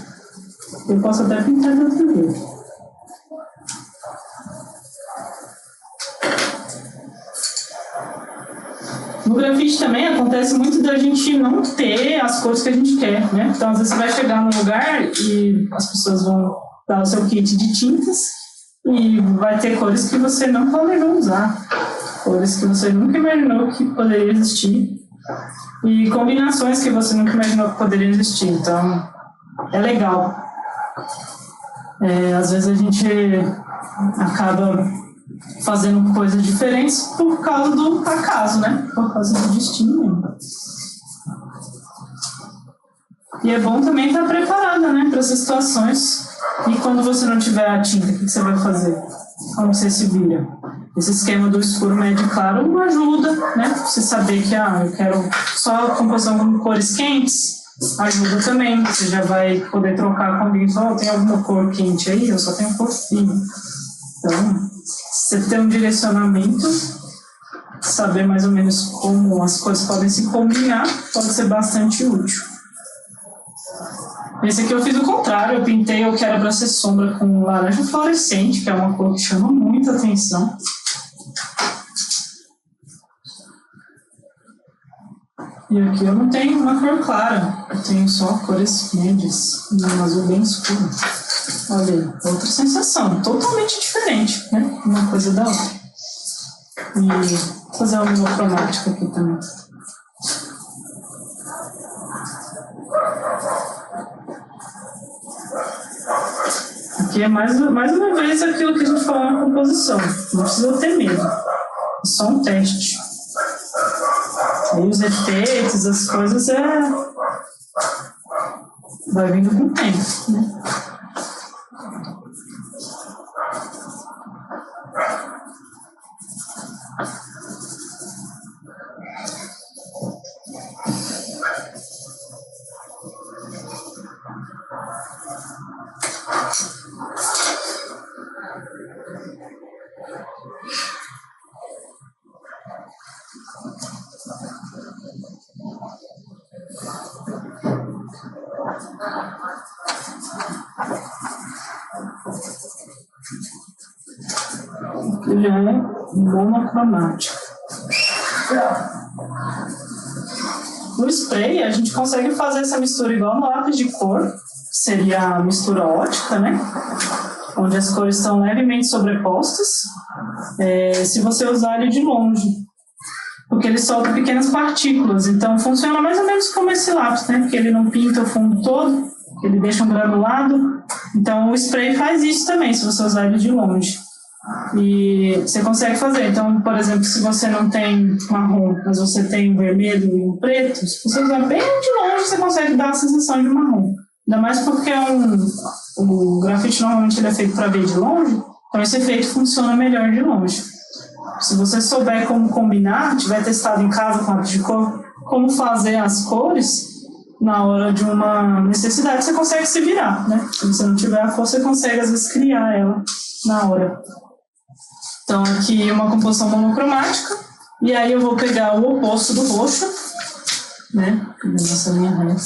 Eu posso até pintar de outro jeito. No grafite também acontece muito da gente não ter as cores que a gente quer, né? Então, às vezes você vai chegar num lugar e as pessoas vão dar o seu kit de tintas e vai ter cores que você não planejou usar. Cores que você nunca imaginou que poderia existir. E combinações que você nunca imaginou que poderiam existir. Então, é legal. Às vezes a gente acaba fazendo coisas diferentes por causa do acaso, né? Por causa do destino mesmo. E é bom também estar preparada, né? Para essas situações. E quando você não tiver a tinta, o que você vai fazer? Como você se vira? Esse esquema do escuro, médio e claro ajuda, né? Você saber que eu quero só a composição com cores quentes, ajuda também. Você já vai poder trocar com alguém e falar, tem alguma cor quente aí? Eu só tenho cor fria. Então, você ter um direcionamento, saber mais ou menos como as cores podem se combinar, pode ser bastante útil. Esse aqui eu fiz o contrário, eu pintei, eu quero para ser sombra com laranja fluorescente, que é uma cor que chama muita atenção. E aqui eu não tenho uma cor clara, eu tenho só cores médias, um azul bem escuro. Olha aí, outra sensação, totalmente diferente, né? Uma coisa da outra. E vou fazer uma monocromática aqui também. Aqui é mais uma vez aquilo que a gente falou na composição. Não precisa ter medo, é só um teste. Aí os efeitos, as coisas vai vindo com o tempo, né? Aqui já é monocromático. No spray, a gente consegue fazer essa mistura igual no lápis de cor, que seria a mistura ótica, né? Onde as cores estão levemente sobrepostas, se você usar ele de longe, porque ele solta pequenas partículas, então funciona mais ou menos como esse lápis, né? Porque ele não pinta o fundo todo, ele deixa um granulado, então o spray faz isso também, se você usar ele de longe. E você consegue fazer, então, por exemplo, se você não tem marrom, mas você tem um vermelho e um preto, se você usar bem de longe, você consegue dar a sensação de marrom. Ainda mais porque o grafite normalmente ele é feito para ver de longe, então esse efeito funciona melhor de longe. Se você souber como combinar, tiver testado em casa com lápis de cor, como fazer as cores, na hora de uma necessidade você consegue se virar, né? Se você não tiver a cor, você consegue às vezes criar ela na hora. Então aqui uma composição monocromática, e aí eu vou pegar o oposto do roxo, né? Nessa linha reta.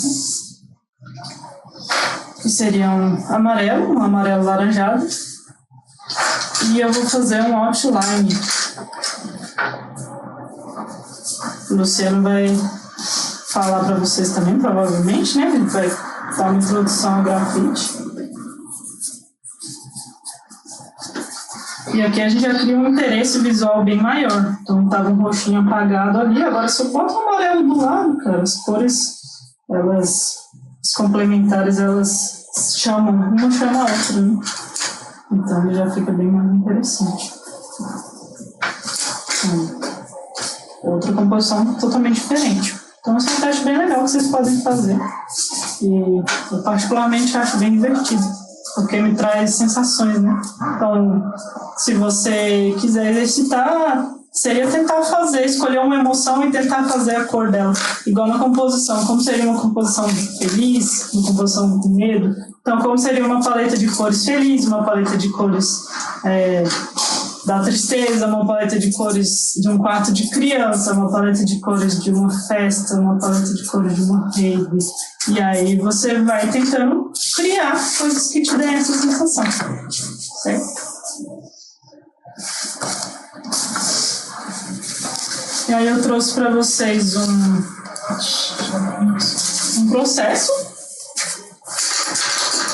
Que seria um amarelo laranjado. E eu vou fazer um outline. O Luciano vai falar para vocês também, provavelmente, né? Ele vai dar uma introdução ao grafite. E aqui a gente já cria um interesse visual bem maior. Então estava um roxinho apagado ali, agora se eu boto um amarelo do lado, cara, as cores, as complementares, elas chamam, uma chama a outra, né? Então ele já fica bem mais interessante. Outra composição totalmente diferente. Então esse é um teste bem legal que vocês podem fazer. E eu particularmente acho bem divertido, porque me traz sensações, né? Então, se você quiser exercitar, seria tentar escolher uma emoção e tentar fazer a cor dela. Igual na composição, como seria uma composição feliz, uma composição com medo. Então, como seria uma paleta de cores feliz, uma paleta de cores da tristeza, uma paleta de cores de um quarto de criança, uma paleta de cores de uma festa, uma paleta de cores de uma rave. E aí você vai tentando criar coisas que te deem essa sensação. Certo? E aí eu trouxe para vocês um processo.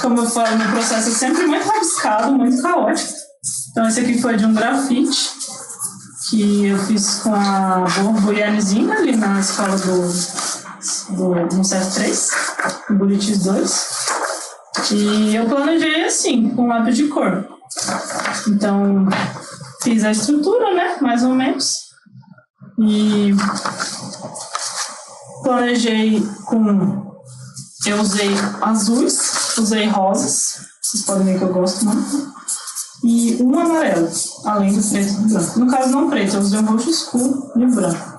Como eu falo, meu processo é sempre muito rabiscado, muito caótico. Então esse aqui foi de um grafite que eu fiz com a Boianizinha ali na escola do 173, no Buritis 2. E eu planejei assim, com lápis de cor. Então, fiz a estrutura, né, mais ou menos. E planejei eu usei azuis, usei rosas, vocês podem ver que eu gosto muito. E e um amarelo, além do preto e do branco. No caso, não preto, eu usei um roxo escuro e um branco.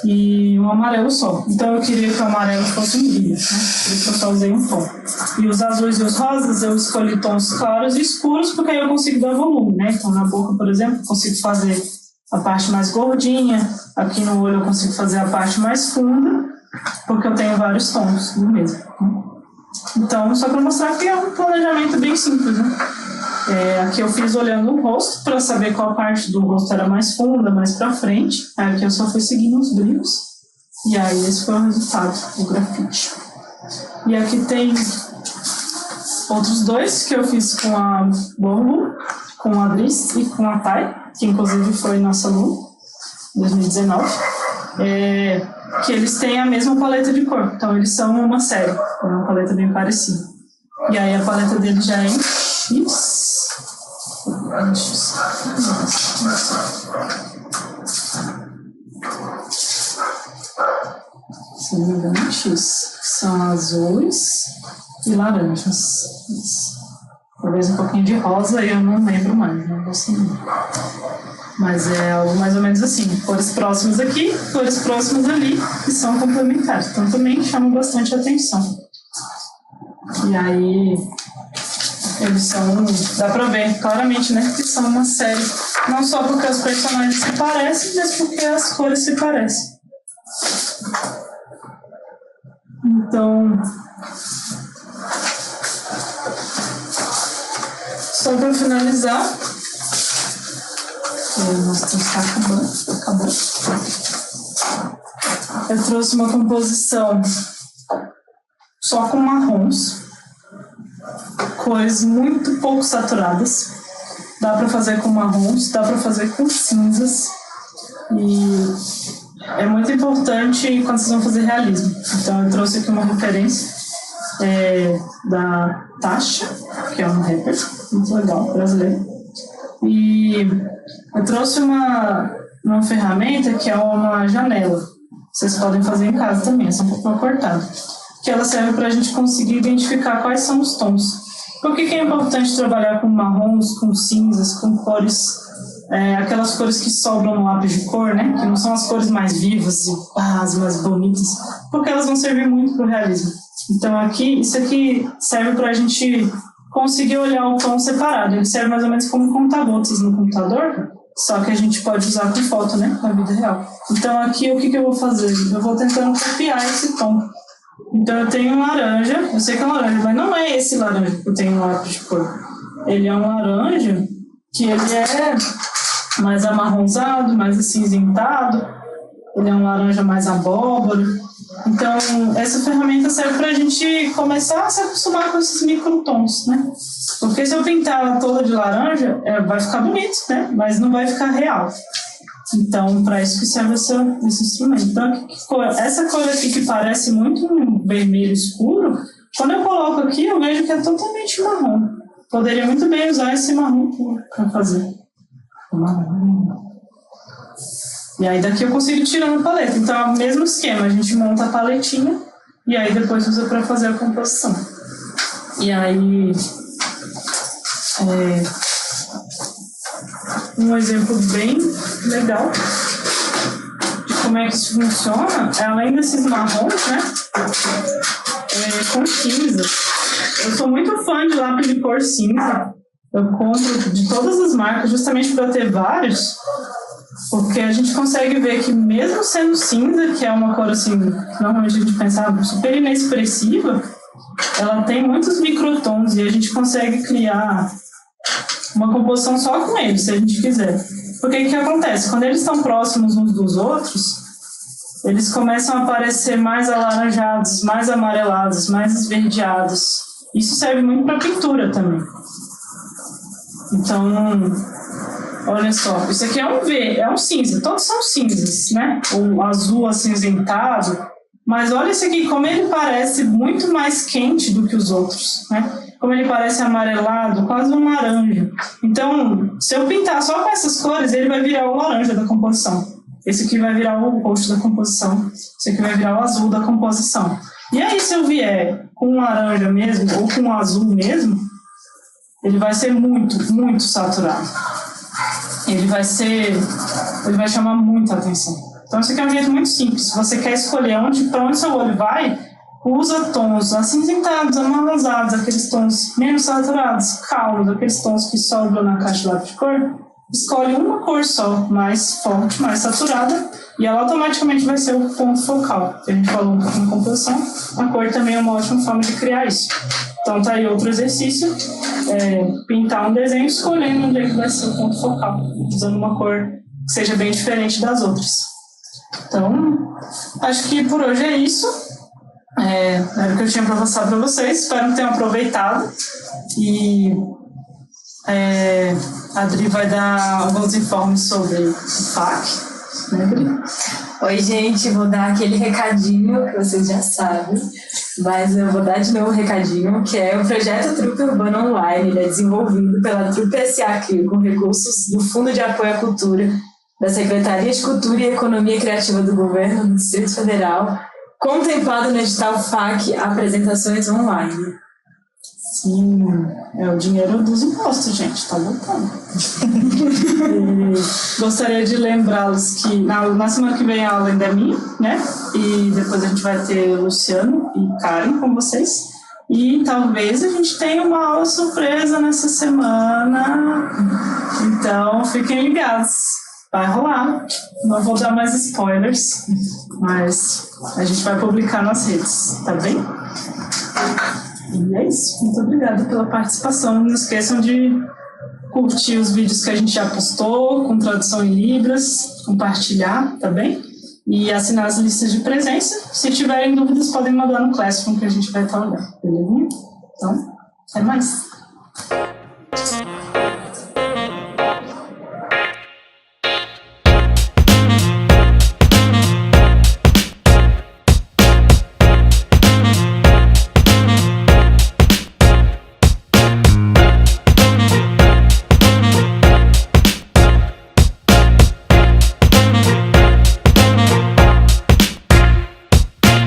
E um amarelo só. Então eu queria que o amarelo fosse um guia, né? Por isso eu só usei um tom. E os azuis e os rosas eu escolhi tons claros e escuros, porque aí eu consigo dar volume, né? Então na boca, por exemplo, eu consigo fazer a parte mais gordinha, aqui no olho eu consigo fazer a parte mais funda, porque eu tenho vários tons no mesmo. Então, só para mostrar que é um planejamento bem simples, né? Aqui eu fiz olhando o rosto para saber qual parte do rosto era mais funda, mais para frente. Aqui eu só fui seguindo os brilhos. E aí esse foi o resultado do grafite. E aqui tem outros dois que eu fiz com a Borbo, com a Adris e com a Thay, que inclusive foi nossa aluna em 2019. Que eles têm a mesma paleta de cor. Então eles são uma série. É uma paleta bem parecida. E aí a paleta deles já é em X. Se não me engano, X. São azuis e laranjas. Talvez um pouquinho de rosa e eu não lembro mais, não vou saber. Mas é algo mais ou menos assim. Cores próximas aqui, cores próximas ali, que são complementares. Então também chama bastante atenção. E aí eles são, dá pra ver claramente, né, que são uma série, não só porque os personagens se parecem, mas porque as cores se parecem. Então, só para finalizar, nosso tempo está acabou. Eu trouxe uma composição só com marrons, cores muito pouco saturadas. Dá para fazer com marrons, dá para fazer com cinzas. E é muito importante quando vocês vão fazer realismo. Então eu trouxe aqui uma referência da Tasha, que é um rapper muito legal, brasileiro. E eu trouxe uma ferramenta que é uma janela. Vocês podem fazer em casa também, é só um pouco cortado. Que ela serve para a gente conseguir identificar quais são os tons. Por que é importante trabalhar com marrons, com cinzas, com cores, aquelas cores que sobram no lápis de cor, né? Que não são as cores mais vivas e as mais bonitas, porque elas vão servir muito para o realismo. Então isso aqui serve para a gente conseguir olhar o tom separado. Ele serve mais ou menos como conta-gotas no computador, só que a gente pode usar com foto, né? Na vida real. Então aqui o que eu vou fazer? Eu vou tentando copiar esse tom. Então eu tenho um laranja, eu sei que é um laranja, mas não é esse laranja que eu tenho no lápis de cor. Ele é um laranja que ele é mais amarronzado, mais acinzentado. Ele é um laranja mais abóbora. Então essa ferramenta serve para a gente começar a se acostumar com esses microtons, né? Porque se eu pintar ela toda de laranja, vai ficar bonito, né? Mas não vai ficar real. Então, para isso que serve esse instrumento. Então, essa cor aqui que parece muito um vermelho escuro, quando eu coloco aqui, eu vejo que é totalmente marrom. Poderia muito bem usar esse marrom para fazer. E aí daqui eu consigo ir tirando a paleta. Então, é o mesmo esquema. A gente monta a paletinha e aí depois usa para fazer a composição. E aí... um exemplo bem legal de como é que isso funciona é, além desses marrons, né, com cinza. Eu sou muito fã de lápis de cor cinza. Eu compro de todas as marcas justamente para ter vários, porque a gente consegue ver que mesmo sendo cinza, que é uma cor assim, normalmente a gente pensa super inexpressiva, ela tem muitos microtons e a gente consegue criar uma composição só com eles, se a gente quiser. Porque o que acontece? Quando eles estão próximos uns dos outros, eles começam a aparecer mais alaranjados, mais amarelados, mais esverdeados. Isso serve muito para pintura também. Então, olha só, isso aqui é um V, é um cinza, todos são cinzas, né? O azul acinzentado, mas olha esse aqui, como ele parece muito mais quente do que os outros, né? Como ele parece amarelado, quase um laranja. Então, se eu pintar só com essas cores, ele vai virar o laranja da composição. Esse aqui vai virar o roxo da composição. Esse aqui vai virar o azul da composição. E aí, se eu vier com um laranja mesmo, ou com um azul mesmo, ele vai ser muito, muito saturado. Ele vai chamar muita atenção. Então, isso aqui é um jeito muito simples. Se você quer escolher para onde seu olho vai, usa tons acinzentados, amarronzados, aqueles tons menos saturados, calmos, aqueles tons que sobram na caixa de lápis de cor. Escolhe uma cor só, mais forte, mais saturada, e ela automaticamente vai ser o ponto focal. A gente falou um pouco na composição, a cor também é uma ótima forma de criar isso. Então, tá aí outro exercício, pintar um desenho escolhendo onde é que vai ser o ponto focal, usando uma cor que seja bem diferente das outras. Então, acho que por hoje é isso. Era o que eu tinha para passar para vocês. Espero que tenham aproveitado. E a Adri vai dar alguns informes sobre o FAC. Né, Adri? Oi, gente. Vou dar aquele recadinho que vocês já sabem, mas eu vou dar de novo o recadinho, que é o projeto Trupe Urbana Online. Ele é desenvolvido pela Trupe SA com recursos do Fundo de Apoio à Cultura, da Secretaria de Cultura e Economia Criativa do Governo do Distrito Federal, contemplado no edital FAC Apresentações Online. Sim, é o dinheiro dos impostos, gente, tá voltando. Gostaria de lembrá-los que na semana que vem a aula ainda é minha, né? E depois a gente vai ter Luciano e Karen com vocês. E talvez a gente tenha uma aula surpresa nessa semana. Então, fiquem ligados. Vai rolar. Não vou dar mais spoilers, mas a gente vai publicar nas redes, tá bem? E é isso. Muito obrigada pela participação. Não esqueçam de curtir os vídeos que a gente já postou, com tradução em Libras, compartilhar, tá bem? E assinar as listas de presença. Se tiverem dúvidas, podem mandar no Classroom que a gente vai estar olhando, beleza? Então, até mais.